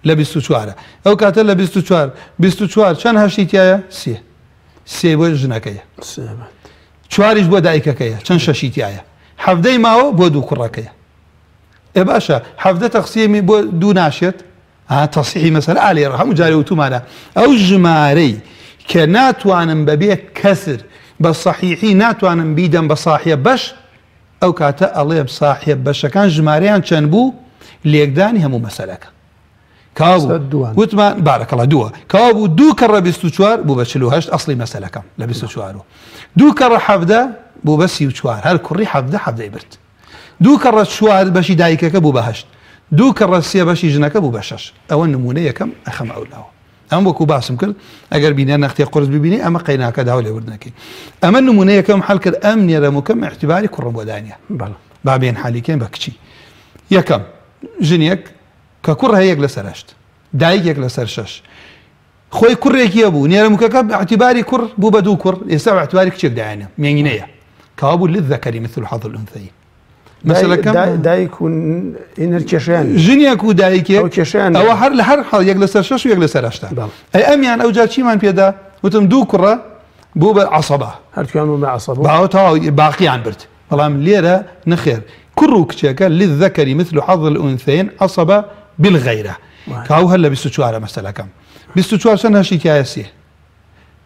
[SPEAKER 2] لە 24 ئەو کاتە لە 24 چەند هەشتی تایە سێ بۆ ژنەکەیە چواریش بۆ دایکەکەیە چەند شەشی تایە حەفدەی ماوە بۆ دوو کوڕەکەیە ئێ باشە حەفدە تەقسیمی بۆ دوو ناشێت تەصحیحی مەسەلە ئالێ هەموو جارێ وتومانە ئەو ژمارەی کە ناتوانم بەبێ کەسر بە صحیحی ناتوانم بیدەم بە صاحیە بەش ئەو کاتە ئەڵێ صاحیە بەشەکان ژمارەیان چەند بوو لێکدانی هەموو مەسەلەکە وتمان بارەکەڵە دووە کەوا بوو دوو کەڕە 24 بوو بە 48 ئەسڵی مەسەلەکەم لە 24 دوو کەڕە حەفدە بوو بە 34 هەر کوڕی حەفدەی برد دوو کەڕە چوار بەشی دایکەکە بوو بە 8 دوو کەڕە سێ بەشی ژنەکە بوو بە 6 ئەوە نمونە یەکەم ئەخەم ئەولاوە ئەم وەکو باسم کرد ئەگەر بینە نەختی قرس ببینی ئەمە قەیناکە داوا لێوردنەکەی ئەمە نمونە یەکەم حەل کرد ئەم نێرەموکەم احتیباری کوڕم بۆ دانیە بابێن حالیکەین بە کچی یەکەم ژنێک کە کوڕ هەیەک لەسەر 8 دایکێک لەسەر 6 خۆی کوڕێکیە بوو نێرەموکەکە اعتیباری کوڕ بوو بە دوو کوڕ ئێستا اعتیباری کچێک دایانە مێنگینەیە کەوا بوو للذەکەری مثل حەظ الأنثەیین
[SPEAKER 1] دایک و ئینەرکێشیان
[SPEAKER 2] ژنێک و دایکێک ئەوە هەر لە هەر حاڵ یەک لەسەر 6 و یەک لەسەر 8 ئەی ئەمیان ئەوجار چیمان پێدا وتم دوو کوڕە بوو بە عەسەبە
[SPEAKER 1] هەردووکیان بوو بە عەسەبە
[SPEAKER 2] باوە باقییان برد بەڵام لێرە نەخێر کوڕ و کچێکە للذەکەری مثل حەظ الأنثەیین عەسەبە بالغەیرە کاو هەر لە 24 مەسەلەکەم 24 چەند هەشی تایە سێ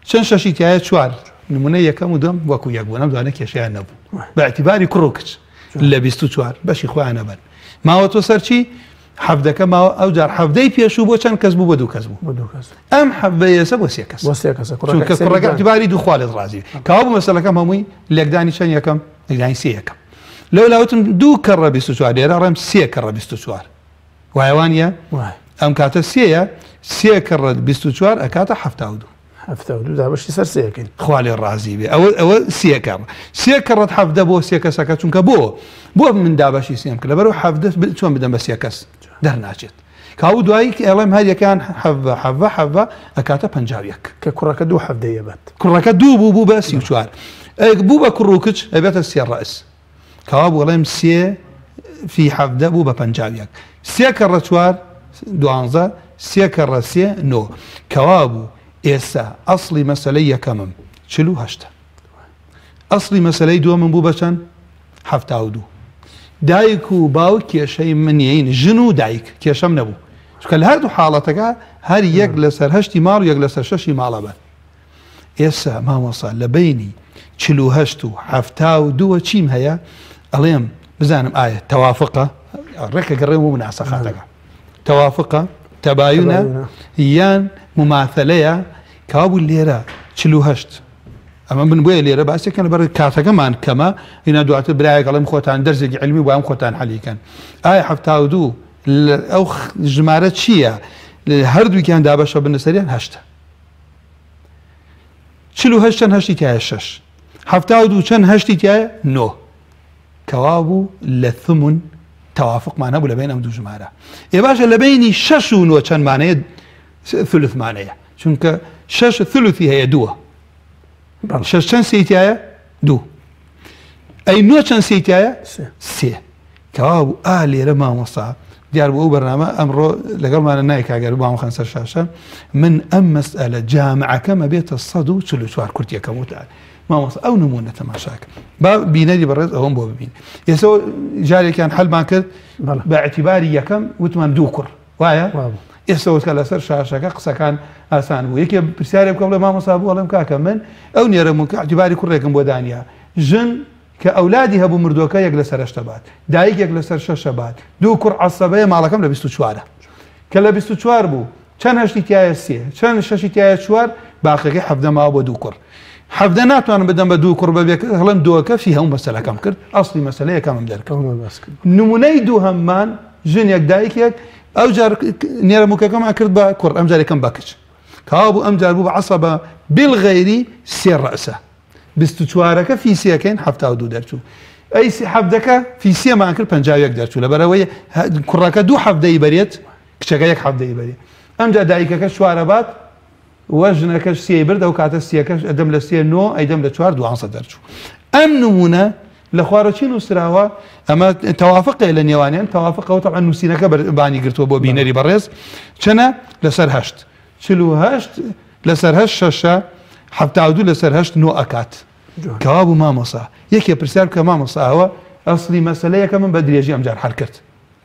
[SPEAKER 2] چەند شەشی تایە چوار نمونە یەکەم و دەم وەکو یەک بوو نەمدوانە کێشیان نەبوو بە اعتیباری کوڕ و کچ لە 24 بەشی خۆیان نەبەن ماوە تۆ سەرچی حەفدەکە ماوە ئەو جار حەفدەی پێشوو بۆ چەند کەس بوو بە دوو کەس بوو ئەم حەفدەیەسە بۆ سێ کەس چونکە کوڕەکە اعتیباری دوو خوا لێت ڕازی کاوا بوو مەسەلەکەم هەمووی لێکدانی چەند یەکەم لێکدانی سێ یەکەم لەو لاوتم دوو کەڕە 24 لێرە ڕێم سێ کەڕە 24 وایوانە ئەم کاتە سێیە سێ کەڕە 24 ئەکاتە
[SPEAKER 1] 72 دابەشی سەر سێەکەین
[SPEAKER 2] خوا لێ ڕازی بێ ئەوە سێ کەڕە سێ کەڕەت حەفدە بۆ سێ کەسەکە چونکە بۆ من دابەشی سێم کرد لەبەرەوە حەفدە چۆن بدەم بە سێ کەس دەرناچێت کاو دوایی ئێڵێم هەریەکان حەفە ئەکاتە 51
[SPEAKER 1] کە کوڕەکە دوو حەفدەیە بێت
[SPEAKER 2] کوڕەکە دوو بوو بە 34 بوو بە کوڕ و کچ ئەبێتە سێ ڕائس کاوا بووڵێم سێ فی حەفدە بوو بە 51 سێ کەڕە چوار 12 سێ کەڕە سێ 9 کەوا بوو ئێستا ئەسڵی مەسەلەی یەکەمم 48 ئەسڵی مەسەلەی دووەمم بوو بە چەند 72 دایک و باو کێشەی منیین ژن و دایک کێشەم نەبوو چونکە لە هەردوو حاڵەتەکە هەر یەک لەسەر 8 ماڵ و یەک لەسەر 6 ماڵە بن ئێستا مامۆستا لە بینی 48 و 72 چیم هەیە ئەڵێم بزانم ئایا تەوافقە ڕێکە گەڕێم و مناسەخاتەکە تەوافقە تەباینە یان مماثلەیە کەوا بوو لێرە 48 ئەمە من بۆیە لێرە باسێکەکەن بەر کاتەکەمان کەمە هینا دواتر برایەک ئەڵێم خۆتان دەرزێکی علمی وام خۆتان حەلیکەن ئایا 72 ئەو ژمارە چییە هەردووکیان دابەشە بنەسەریان 8 48 چەند هەشتی تایە 6 72 چەند هەشتی تایە 9 کەوا بوو لە ثمن توافقمان هەبوو لە بین ئەم دوو ژمارە ئێ باشە لە بینی 6 و 9 چەندمانەیە ثلثمانەیە چونکە 6 ثلثی هەیە 2 6 چەند سێیتایە 2 ئەی 9 چەند سێیتایە 3 کەوا بوو لێرە مامۆستا دیار بوو ئەو بەرنامە ئەمڕۆ لەگەڵمانە نایکاگەر بۆ خەن سەر شاشە من ئەم مەسئلە جامعەکەمە بێتە 144 کورتیەکەم وتان مامۆستا ئەو نمونە تەماشاکە با بینەری بەڕێز ئەوەم بۆ ببین ئێستا جارێکیان حەلمان کرد بە اعتیباری یەکەم وتمان دوو کوڕ وایە ئێستا وتکە لەسەر شاشەکە قسەکان ئاسان بوو یەکێ پرسیارێ بکەم لە مامۆستا بوو ئەڵێم کاکە من ئەو نێرەمونکە اعتیباری کوڕێکم بۆ دانیا ژن کە ئەولادی هەبوو مردووەکە یەک لەسەر 8 بات دایک یەک لەسەر 6 بات دوو کوڕ عەسەبەیە ماڵەکەم لە 24 کە لە 24 بوو چەند هەشتی تایە 3 چەند شەشی تایە 4 باقیەکەی حەفدە ماوە بۆ دوو کوڕ حەفدە ناتوانم بدەم بە دوو کوڕ بەبێ هەڵم دووەکە فی هەموو مەسەلەکەم کرد ئەسڵی مەسەلەیەکەمم دەرکەوت نمونەی دوو هەممان ژنێک دایکێک ئەو جار نێرەموکەکەمان کرد بە کوڕ ئەم جارێکم بە کچ کەوا بوو ئەم جار بوو بە عەسەبە بالغەیری سێ ڕەئسە 24ەکە فی سێەکەین 72 دەرچوو ئەی حەفدەکە فی سێمان کرد 51 دەرچوو لەبەرەوەی کوڕەکە دوو حەفدەی بەرێت کچەکە یەک حەفدەی بەرێت ئەمجا دایکەکە 4 بات وە ژنەکەش سێی برد ئەو کاتە سێەکەش ئەدەم لە 3 9 ئەیدەم لە 4 12 دەرچوو ئەم نمونە لە خوارەچی نووسراوە ئەمە تەوافقێ لە نێوانیان تەوافقەوە تەعاً نووسینەکە بانی گرتووە بۆ بینەری بەڕێز چەنە لەسەر 8 48 لەسەر 8 6 72 لەسەر 8 9 ئەکات کەوا بوو مامۆسا یەکێ پرسیار کە مامۆساوە ئەسڵی مەسەلەیەکە من بە درێژی ئەمجار حەل کرد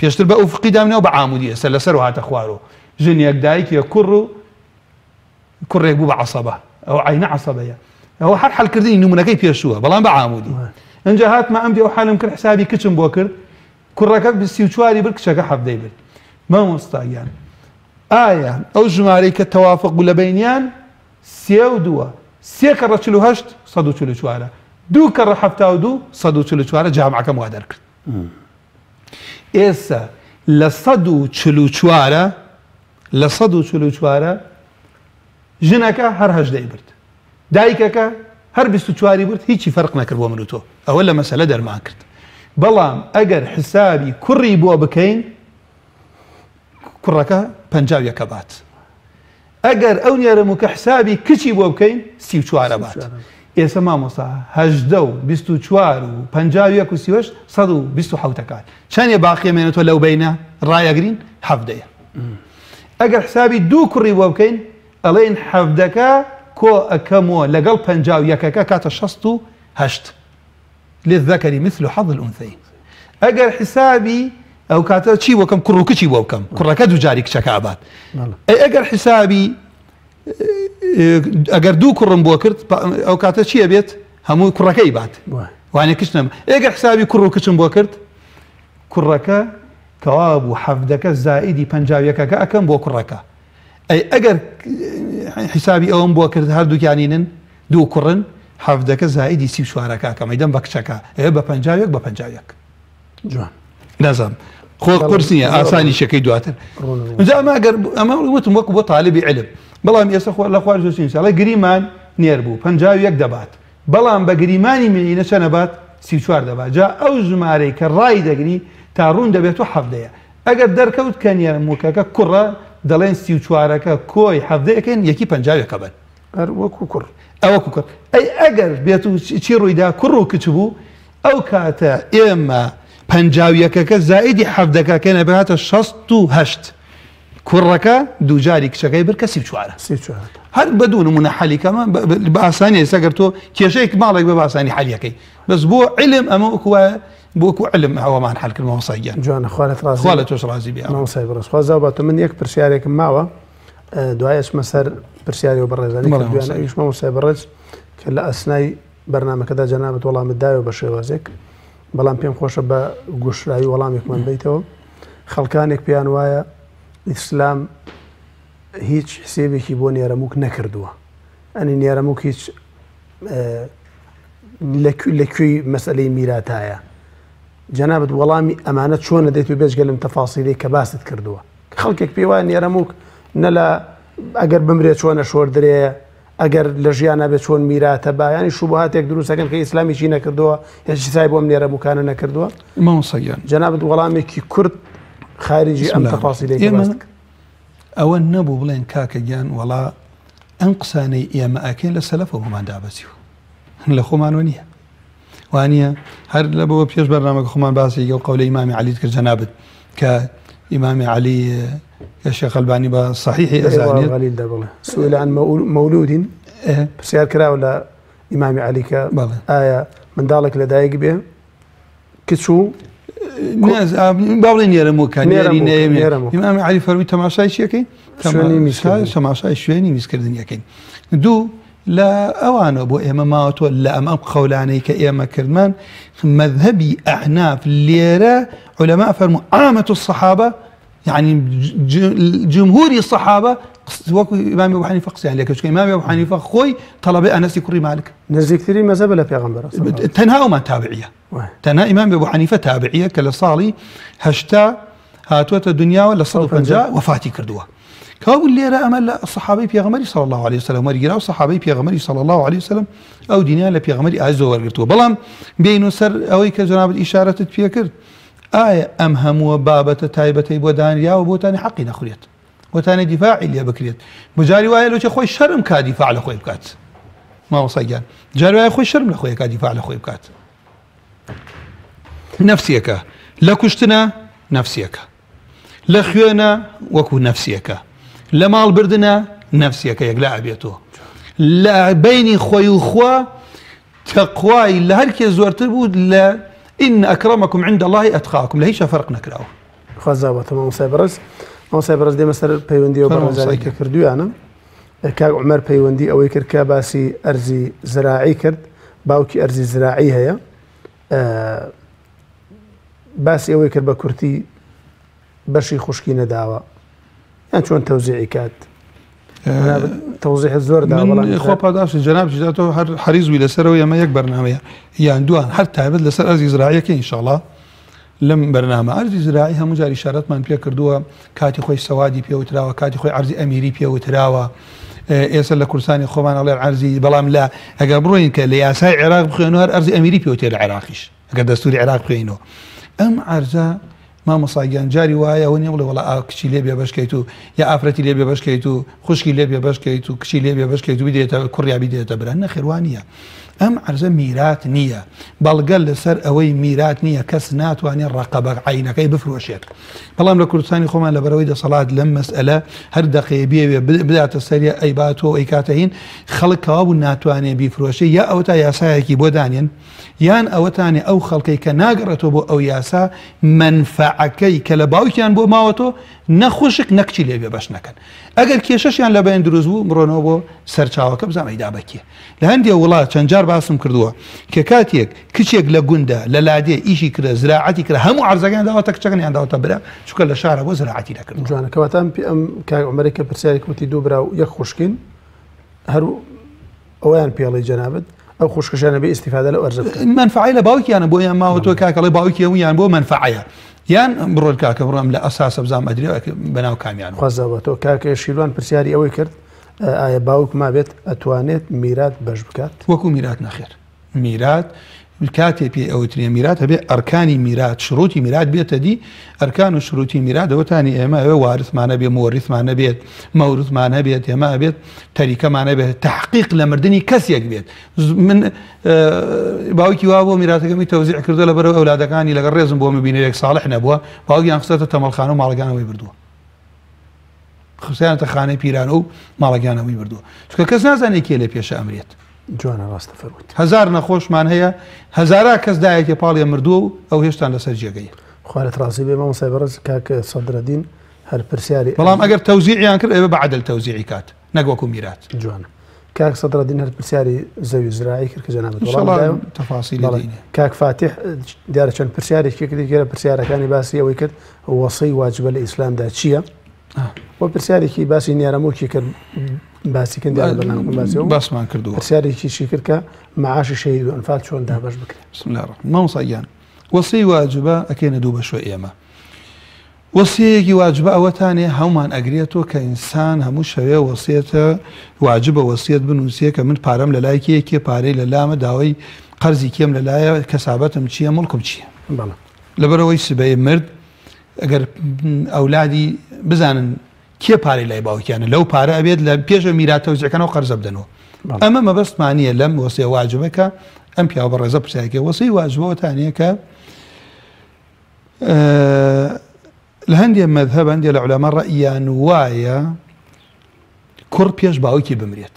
[SPEAKER 2] پێشتر بە ئوفقی دامنەوە بە عامودی ئێستا لەسەر و هاتە خوارەوە ژنێک دایکێ کوڕ و کوڕێک بوو بە عەسەبە ئەو عینە عەسەبەیە ئەوە هەر حەلکردنی نمونەکەی پێشووە بەڵام بە عامودی ئەنجا هاتمە ئەم دێ و حالم کرد حسابی کچم بۆ کرد کوڕەکە 34 برد کچەکە 17 برد مامۆستاگیان ئایا ئەو ژمارەی کە تەوافق بوو لە بینیان 32 3 کەڕە 48 144 2 کەڕە 72 144 جامعەکەم وا دەرکرد ئێستا لە 144 لە 144 ژنەکە هەر 18 برد دایکەکە هەر 24 برد هیچی فەرق نەکرد بۆ من و تۆ ئەوە لە مەسەلە دەرمان کرد بەڵام ئەگەر حسابی کوڕی بۆ بکەین کوڕەکە 51 بات ئەگەر ئەو نێرەموکە حسابی کچی بۆ بکەین 34 بات ئێستا مامۆستا 18 و 24 و 51 و 38 127 کات چەندێ باقیێمێنێتەوە لەو بینە ڕایەگرین 17 ئەگەر حسابی دوو کوڕی بۆ بکەین ئەڵێن 17 کۆ ئەەکەمەوە لەگەڵ 51 کاتە 68 للذەکەری مثل حظ الأنثيين ئەگەر حسابی ئەو کاتە چی بۆکەم کوڕ و کچی بۆ بکەم کوڕەکە دووجاری کچەکە ئابات ئەگەر حسابی ئەگەر دوو کوڕم بۆ کرد ئەو کاتە چیە بێت هەموو کوڕەکەی بات وانێ کچنم ئەگەر حسابی کوڕ و کچم بۆ کرد کوڕەکە کەوا بوو 17 زائیدی 51 ئەەکەم بۆ کوڕەکە ئەی ئەگەر حسابی ئەوم بۆ کرد هەردووکیانینن دوو کوڕن 17 زائیدی 34 ئەەکەم ئەیدەم بە کچەکە ئێ بە 51 بە 51 جوان نازام خۆ قورس نییە ئاسانی شەکەی دواتر ئەمە وتم وەکو بۆ طالبی علم بەڵام ئێستا لە خوار زۆسیڵی گریمان نێر بوو 51 دەبات بەڵام بە گریمانی مینە چەنە بات 34 دەبات جا ئەو ژمارەی کە ڕای دەگری تا ڕوون دەبێت و 17 ئەگەر دەرکەوت کە نێرەموکەکە کوڕە دەڵێن 34ەکە کۆی 17ەکەن یەکی 50 بن
[SPEAKER 1] وەکو کوڕ
[SPEAKER 2] ئەوەکو کوڕ ئەی ئەگەر بێت و چی ڕوویدا کوڕ و کچ بوو ئەو کاتە ئێمە 51 زائیدی 17 کەنە بهاتە 68 کوڕەکە دووجاری کچەکەی بر کە 34 هەر بەدوو نمونە حەلیکەمە بە ئاسانی ئێستا گەر تۆ کێشەیەک ماڵێک بە ئاسانی حەلیەکەی بەس بۆ علم ئەمە وەکوە بۆکو علم ئەوەمان حەلکرد مامۆستاگیان
[SPEAKER 1] جوانە خوالت ڕازی
[SPEAKER 2] خوا لە تۆش ڕازی بێ
[SPEAKER 1] مامۆستای بەڕێز خوا زاوباتە من یەک پرسیارێکم ماوە دوای ئەچمە سەر پرسیاری و بەڕێزانی کردویانە ئەویش مامۆستای بەڕێز کە لە ئەسنای بەرنامەکەدا جەنابەت وەڵامت دایەوە بە شێوازێک بەڵام پێم خۆشە بە گوشرایی وەڵامێکمان بیتەوە خەڵکانێک پێیان وایە ئیسلام هیچ حسێبێکی بۆ نێرەمووک نەکردووە ئەنی نێرەمووک هیچ لەکوێی مەسئلەی میراتایە جەنابەت وەڵامی ئەمانە چۆنە دەیت و بێژگە لەم تەفاسیلەی کە باست کردووە خەڵکێک پێی وایە نێرەمووک نە لە ئەگەر بمرێت چۆنە شۆردرەیە ئەگەر لە ژیانە بێت چۆن میراتە با ینی شوبهاتێک دروستەکەن کە ئیسلامیشی نەکردووە هیچ سای بۆم نێرەمووکانە نەکردووە
[SPEAKER 2] مامۆستاگیان
[SPEAKER 1] جەنابەت وەڵامێکی کورد خارجی ئەم تەفاسیلەی باست کرد
[SPEAKER 2] ئەوە نەبوو بڵێن کاکەگیان وەڵا ئەم قسانەی ئێمە ئەکەین لە سەلەفەوە هەمان دابەزیوە لە خۆمانەوە نییە وانە هەر لە بەوە پێش بەرنامەکە خۆمان باسی ئەو قەولەی ئیمامی عەلیت کرد جەنابەت کە ئیمامی عەلی شێخ ئەلبانی بە صحیحی ئەزانێت
[SPEAKER 1] سئویل عن مەولود پرسیار کراوە لە ئیمامی عەلی کە ئایا منداڵێک لەدایک بێ کچوو
[SPEAKER 2] باڵێن نێرەمووکە ئیمامی عەلی فەرمووی تەماشای چیەکەین تەماشای شوێنی میزکردنیەکەین دوو لە ئەوانە بۆ ئێمە ماوەتۆ لە ئەم قەولانەی کە ئێمە کردمان مەذهبی ئەحناف لێرە عولەما فەرموو عامەت الصحابە يعني جمهوري الصحابة وكو إمام أبو حنيفة قصيان لك إمام أبو حنيفة خوي طلب أنس كري مالك
[SPEAKER 1] نزيك كثير مذهب لا بيغمبر
[SPEAKER 2] تنها وما تابعية تنها إمام أبو حنيفة تابعية كلا صالي هشتا هاتوت الدنيا ولا صدف جاء وفاتي كردوها كابو اللي رأى أمل الصحابي بيغمري صلى الله عليه وسلم ورجال الصحابي بيغمري صلى الله عليه وسلم أو دنيا لا بيغمري أعز ورقرتوه بلام بينو سر أويك جناب الإشارة تفيكر آية أمهم وبابة تايبتي بودان يا وبوتاني حقي نخريت بوتاني دفاعي اللي بكريت مجاري وايا لو خوي شرم كا دفاع لخوي بكات مامۆستاگیان جاروایە خۆی شەرم لە خۆیەکە دیفاع لە خۆی بکات نەفسیەکە لە کوشتنە نەفسیەکە لە خوێنە وەکو نەفسیەکە لە ماڵ بردنە نەفسیەکە یەکلا ئەبێتەوە لە بینی خۆی و خوا تەقوای لە هەرکێ زۆرتر بوو لە ئین ئەکرەمەکم عند الله ئەتقاکم لە هیچ فەرق نەکراوە
[SPEAKER 1] خوازابەتە مامۆستای بەڕێز دێمە سەر پەیوەندی و بەڕێزانەی کە کردویانە کاک عومەر پەیوەندی ئەوەی کرد کە باسی ئەرزی زراعی کرد باوکی ئەرزی زراعی هەیە باسی ئەوەی کرد بە کورتی بەشی خوشکی نەداوە یان چۆن تەوزیعی کات توضيح زۆر
[SPEAKER 2] من خۆ پاداش جناب جداتەوە هەر حەریزوی لەسەرەوە ئەمە یەک بەرنامەیە یان دوان هەر تایبەت لەسەر ئەرزی زراعیەکە ئینشاءڵڵا لەم بەرنامە ئەرزی زراعی هەموو جاری شارەتمان پێ کردووە کاتی خۆی سەوادی پێوتراوە کاتی خۆی ئەرزی ئەمیری پێوتراوە ئێستا لە کوردستانی خۆمان ئەڵێن ئەرزی بەڵام لە ئەگەر بڕۆین کە لە یاسای عێراق بخوێنەوە هەر ئەرزی ئەمیری پێوتێ لە عێراقیش ئەگەر دەستوری عێراق بخوێنەوە ئەم ئەرزە مامۆستاگیان جاری وایە ئەوە نییە بڵێ وەڵا کچی لێ بێ بەشکەیت و یا ئافرەتی لێ بێ بەشکەیت و خوشکی لێ بێ بەشکەیت و کچی لێ بێ بەشکەیت و بدێتە کوڕیا بدێتە بران نەخێوانە ئەم ئەرزە میرات نییە بەڵگەل لەسەر ئەوەی میرات نییە کەس ناتوانێت ڕقەبە عینەکەی بفرۆشێت بەڵام لە کوردستانی خۆمان لەبەرەوەی دەسەڵات لەم مەسئلە هەر دەقەیە بێوێ بداتە سەریە ئەی باتۆ ئەی کاتەهین خەڵک کەوا بوو ناتوانێت بیفرۆشێ یا ئەوە تا یاسایەکی بۆ دانێن یان ئەوەتانێ ئەو خەڵکەی کە ناگەڕێتەوە بۆ ئەو یاسا منفعەکەی کە لە باوکیان بۆ ماوەتەوە نەخۆشک نەکچی لێ بێ بەش نەکەن ئەگەر کێشەشیان لە بەیان دروست بوو بڕۆنەوە بۆ سەرچاوەکە بزانەیدا بەکێ لە هەندێک وڵات چەند جار باسم کردووە کە کاتێک کچێک لە گوندە لە لادێ ئیشی کرە زراعەتی کرا هەموو عەرزەکان داوەتە کچەکەنیان داوەتە برا چونکە لە شارە بۆ زراعەتی دەکردن
[SPEAKER 1] جوانەکەواتان ئەم کاک عومەرێک کە پرسیاری کوتی دوو برا و یەک خوشکین هەرو ئەویان پێڵی جەنابەت ئەو خوشکشانە بێ ئیستیفادە لە ئەرزە
[SPEAKER 2] منفعی لە باوکیانە بۆ یان ماوەتەوە کاکەڵێ باوکی هەموویان بۆ منفعەیە یان بڕۆ کاکە بڕۆم لە ئەساسە بزانام ئەدرێ بەناو کامیان
[SPEAKER 1] خوازەوەتەوە کاکە شیروان پرسیاری ئەوەی کرد ئایا باوک ما بێت ئەتوانێت میرات بەش بکات
[SPEAKER 2] وەکو میرات نەخێر میرات کاتێ پێ ئەوترێ میرات هەبێ ئەرکانی میرات شروعی میرات بێتە دی ئەرکان و شروعی میرات دەوتانی ئێمە ئەوێ وارثمانە بێ مۆریثمانە بێت مەوروثمانە بێت ئێمە بێت تەریکەمانە بێت تحقیق لە مردنی کەسێک بێت من باوکی وا بۆ میراتەکەمی تەوزیع کردو لە بەرەو ئەولادەکانی لەگەڵ ڕێزم بۆ مبینەیەک ساڵح نەبووە باوکیان خستێتە تەمەڵخانە و ماڵەکانەوەی بردووە خستیانەتە خانەی پیرانە و ماڵەکانەوەی بردووە چونکە کەس نازانێت کێ لێ پێشە ئەمرێت
[SPEAKER 1] جوانە ڕاستە فەرموویت
[SPEAKER 2] هەزار نەخۆشمان هەیە هەزارا کەس دایەکی پاڵیە مردووە و ئەو هێشتان لەسەر جێگەی
[SPEAKER 1] خوارت ڕاستی بێ مامۆستای بەڕێز کاکە سەدرەدین هەر پرسیاری
[SPEAKER 2] بەڵام ئەگەر تەوزیعیان کرد ئێوە بەعەدەل تەوزیعی کات نەک وەکو میرات
[SPEAKER 1] جوانە کاک سەدرەدین هەر پرسیاری زەوی زراعی کرد کە جەنابەت
[SPEAKER 2] تەفاسیلی دینێ
[SPEAKER 1] کاک فاتح دیارە چەند پرسیارێکی کردی گەرە پرسیارەکانی باسی ئەوەی کرد وەسەی واجبە لە ئیسلامدا چییە بۆ پرسیارێکی باسی نیارەمۆکی کرد باسی
[SPEAKER 2] باسمان کردو
[SPEAKER 1] پرسیارێکیشی کرد کە معاشی شەهید و ئەنفال چۆن دابەش بکرێت
[SPEAKER 2] بسم الله الرحمن مامۆستاگیان وەسەی واجبە ئەکەینە دوو بەشۆ ئێمە وەسیەیەکی واجبە ئەوەتانێ هەومان ئەگرێتەوە کە ئینسان هەموو شەوێ وەسیەتە واجبە وەسیەت بنووسێ کە من پارەم لە لای کێ پارەی لە لامە داوای قەرزی کێم لەلایە کەسابەتم چییە مڵکم چییە لەبەرەوەی سبەی مرد ئەگەر ئەولادی بزانن کێ پارەی لای باوکیانە لەو پارە ئەبێت لە پێشە میرات تەوزیعەکانەوە قەرزە بدەنەوە ئەمە مەبەستمانیە لەم وەسیە واجبەکە ئەم پیاوە بە ڕێزە پرسیارەکە وەسەی واجبەوەتانەیە کە لە هەندێک مەذهەب هەندێک لە عولەما ڕەئیان وایە کوڕ پێش باوکی بمرێت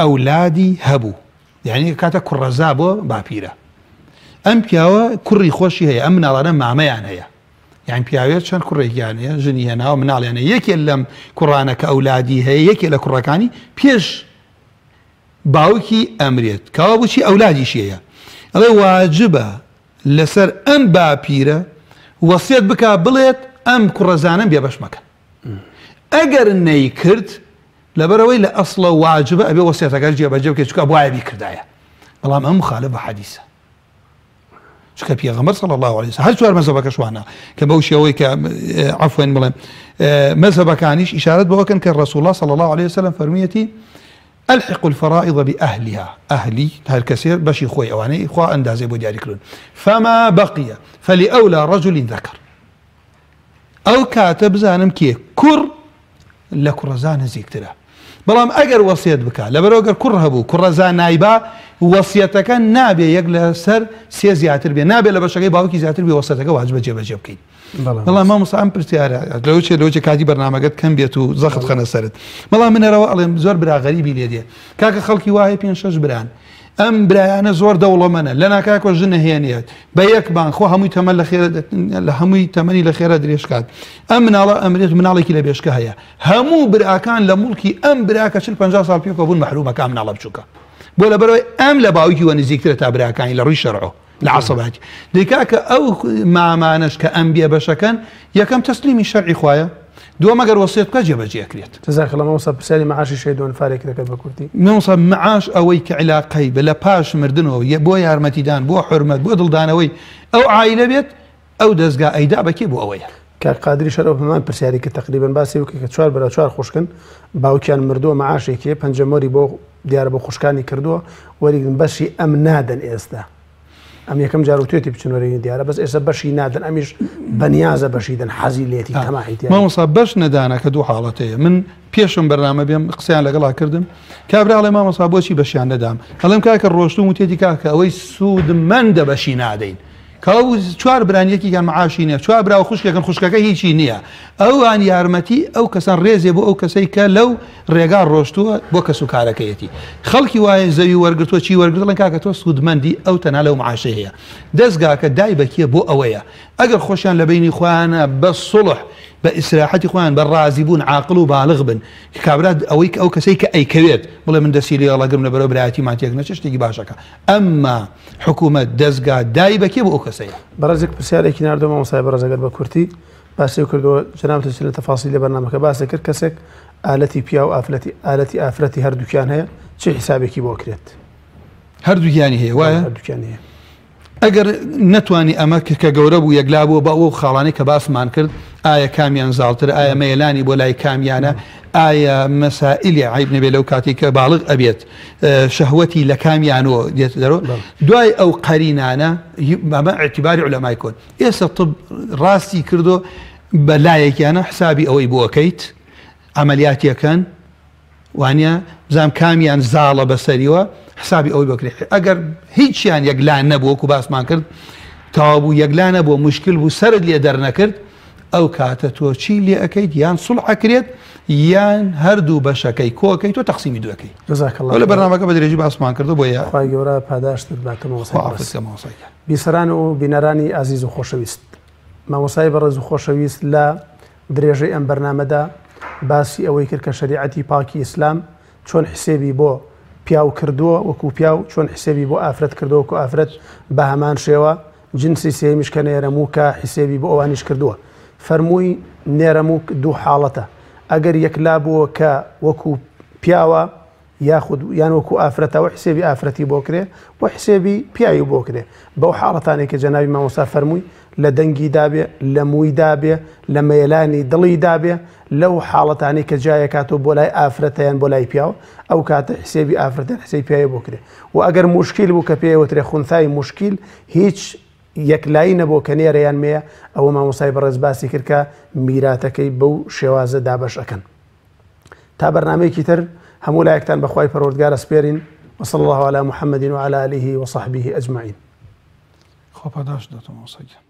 [SPEAKER 2] ئەولادی هەبوو یعنی کاتە کوڕەزا بۆ باپیرە ئەم پیاوە کوڕی خۆشی هەیە ئەم مناڵانە مامەیان هەیە یان پیاوێت چەند کوڕێکیان هەیە ژنی هێناوە مناڵیانە یەکێ لەم کوڕانە کە ئەولادی هەیە یەکێ لە کوڕەکانی پێش باوکی ئەمرێت کەوا بچی ئەولادیشی هەیە ئەڵێ واجبە لەسەر ئەم باپیرە وەسیەت بکا بڵێت ئەم کوڕەزانم بێبەش مەکەن ئەگەر نەیکرد لەبەرەوەی لە ئەسڵە واجبە ئەبێ وەسیەتەکە جێبەجێ بکەیت چونکە بوایە بیکردایە بەڵام ئەم مخالف بە حەدیثە چونکە پێغەمبەر صلی الله عليه وسلم هەر چوار مەذهبەکەش وانە کە بەو شێوەی کە عەفوەن بڵێم مەذهبەکانیش ئیشارەت بەوە کەن کە ڕەسوڵ الله صلی الله عليه وسلم فەرموویەتی ألحق الفرائض بأهلها أهلي هر كثير بشي خوي أواني إخوة أندازي بو دياري كرون فما بقي فلأولى رجل ذكر أو كاتب زانم كي كر لكرزان زيكترا بەڵام ئەگەر وەسیەت بکە لەبەرەوەگەر کوڕ هەبوو کوڕەزان نایبا وەسیەتەکە نابێ یەک لەسەر سێ زیاتر بێ نابێت لە بەشەکەی باوکی زیاتر بێ وەسیەتەکە واجبە جێبەجێ بکەین. بەڵام مامۆستا ئەم پرسیارە لەوچێ کاتی بەرنامەکەت کەم بێت و زەخت خەنە سەرت. بەڵام منەرەوە ئەڵێم زۆر برا غەریبی لێ دێ کاکە خەڵکی وایە 5-6 بران ئەم برایانە زۆر دەوڵەمەنە لە ناکاکۆ ژنە هێنێت بە یەک بان خۆ هەمووی تەمەن لە هەمووی تەمەنی لە خێرا درێژکات ئەم مناڵە ئەمرێت مناڵێکی لە بێشکە هەیە هەموو براکان لە مڵکی ئەم براکە 40-50 ساڵ پێکەوە بوون مەحرومەکە مناڵە بچووکە بۆ لەبەرەوەی ئەم لە باوکی وە نزیکترە تا براکانی لە ڕووی شەرعۆ لە عەسەباتی دیکاکە ئەو مامانش کە ئەم بێ بەشەکەن یەکەم تەسلیمی شەرعی خوایە دووەم ئەگەر وەسیەت بکە جێبەجێکرێت.
[SPEAKER 1] جەزاک الله مامۆستا پرسیاری مەعاشی شەیدۆن فارێک دەکەت بە کورتی.
[SPEAKER 2] مامۆستا مەعاش ئەوەی کە عیلاقەی بە لە پاش مردنەوە بۆ یارمەتیدان بۆ حورمەت بۆ دڵدانەوەی ئەو عایلە بێت ئەو دەستگا ئەیدا بەکێ بۆ ئەوەیە.
[SPEAKER 1] کە قادری شەرەوە بمان پرسیاری کە تقریبان باسی وکە کە 4 بەرە 4 خوشکن باوکیان مردووە مەعاشێکی پەنجەمۆری بۆ دیارە بۆ خوشکانی کردووە وەریگرن بەشی ئەم نادەن ئێستا ئەم یەکەم جار و توێتی بچنوەرەی دیارە بەس ئێستا بەشی نادەن ئەمیش بەنیازە بەشیدن حەزی لێتی تەماحیتی
[SPEAKER 2] مامۆستا بەش نەدانە کە دوو حاڵەتەیە من پێشم بەرنامە بێم قسەیان لەگەڵا کردم کابراڵێ مامۆستا بۆچی بەشیان نەدام هەڵم کاکە ڕۆشتوم و تێتی کاکە ئەوەی سوودمەندە بەشی نادەین کەو 4 برانیەکیان معاشی نییە 4 برا و خوشکێکن خوشکەکە هیچی نییە ئەوان یارمەتی ئەو کەسان ڕێزێ بۆ ئەو کەسەی کە لەو ڕێگا ڕۆشتووە بۆ کەس و کارەکەیەتی خەڵکی وایە زەوی وەرگرتووە چی وەرگرتڵن کاکە تۆ سوودمەندی ئەو تەنا لەو معاشە هەیە دەستگاکە دای بەکیە بۆ ئەوەیە ئەگەر خۆشیان لە بینی خۆیانە بە سوڵح بە ئیسراحەتی خۆیان بە ڕازی بوون عاقڵ و باڵغ بن کابرا ئەوەی ئەو کەسەی کە ئەیکەوێت بڵێ من دەسی لێڵەگرم لە بەرەو برایەتی ماتێک نەچ شتێکی باشەکە ئەمما حکوومەت دەستگا دای بەکێ بۆ ئەو کەسەیە.
[SPEAKER 1] بەڕێزێک پرسیارێکی ناردۆ مامۆستای بەڕێزەگەر بە کورتی باسی کردەوە جەنابەت لە تەفاصیل لە بەرنامەکە باسی کرد کەسێک ئالەتی پیا و ئالەتی ئافرەتی هەردووکیان هەیە چه حسابێکی بۆ کرێت
[SPEAKER 2] هەردووکیانی هەیە وایە
[SPEAKER 1] هەردووکیان هەیە
[SPEAKER 2] ئەگەر نەتوانی ئەمە کە گەورە بوو یەکلا بووە بە ئەو خاڵانەی کە باسمان کرد ئایا کامیان زاڵتر ئایا مەیلانی بۆ لای کامیانە ئایا مەسائلی عیب نەبێت لەو کاتی کە باڵغ ئەبێت شەهوەتی لە کامیانەوە دێت دەرەوە دوای ئەو قەرینانە ئەمە ئێعتیباری عولەمای کۆن ئێستا طب ڕاستی کردو بە لایەکیانە حسابی ئەوەی بۆکەیت ئەمەلیاتیەکەن وانە بزانام کامیان زاڵە بەسەریەوە حسابی ئەوەی بکرێت ئەگەر هیچیان یەکلان نەبووەکو باسمان کرد تەواو یەکلان نەبووە مشکل بوو سرت لێ دەرنەکرد ئەو کاتە تۆ چی لێ ئەەکەیت یان سوڵحەکرێت یان هەردوو بەشەکەی کۆکەیت تۆ تەقسیمی دوەکەی لە بەرنامەکە بە درێژی باسمان کردو بۆیە
[SPEAKER 1] خی گەورە پاداشتت باتەمەوە بیسەران و بینەرانی ئازیز و خۆشەویست مامۆسای بەڕێز و خۆشەویست لە درێژەی ئەم بەرنامەدا باسی ئەوەی کرد کە شەریعەتی پاکی ئیسلام چۆن حسێبی بۆ پیاو کردووە وەکو پیاو چۆن حسێبی بۆ ئافرەت کردەوە و ئافرەت بە هەمان شێوە جنسی سێمیش کە نێرەموو کە حسێبی بۆ ئەوانیش کردووە فەرمووی نێرەموو دوو حاڵەتە ئەگەر یەکلا بووە کە وەکو پیاوە یاخود یان وەکو ئافرەتەوە حسێبی ئافرەتی بۆ کرێ بۆ حسێبی پیاوی بۆ کرێ بەو حاڵەتانێک کە جەنابی مامۆستا فەرمووی لە دەنگی دابێ لە مووی دابێ لە مەیلانی دڵی دابێ لەو حاڵەتانی کە جایەکاتەوە بۆ لای ئافرەتەیان بۆ لای پیاوە ئەو کاتە حسێبی ئافرەتەن حسەی پیاوی بۆ کرێ و ئەگەر موشکیل بوو کە پێوەترێ خونثای موشکیل هیچ یەکلایی نەبوو کە نێرەیان مەیە ئەوە مامۆسای بەڕێز باسی کرد کە میراتەکەی بەو شێوازە دابەش ئەکەن تا بەرنامەیەکی تر هەموو لایەکتان بەخوای پەروەردگار ئەسپێرین وصلى الله على محمد وعلى آله وصحبه أجمعين.
[SPEAKER 2] خۆ پاداش دەتەوە مامۆستای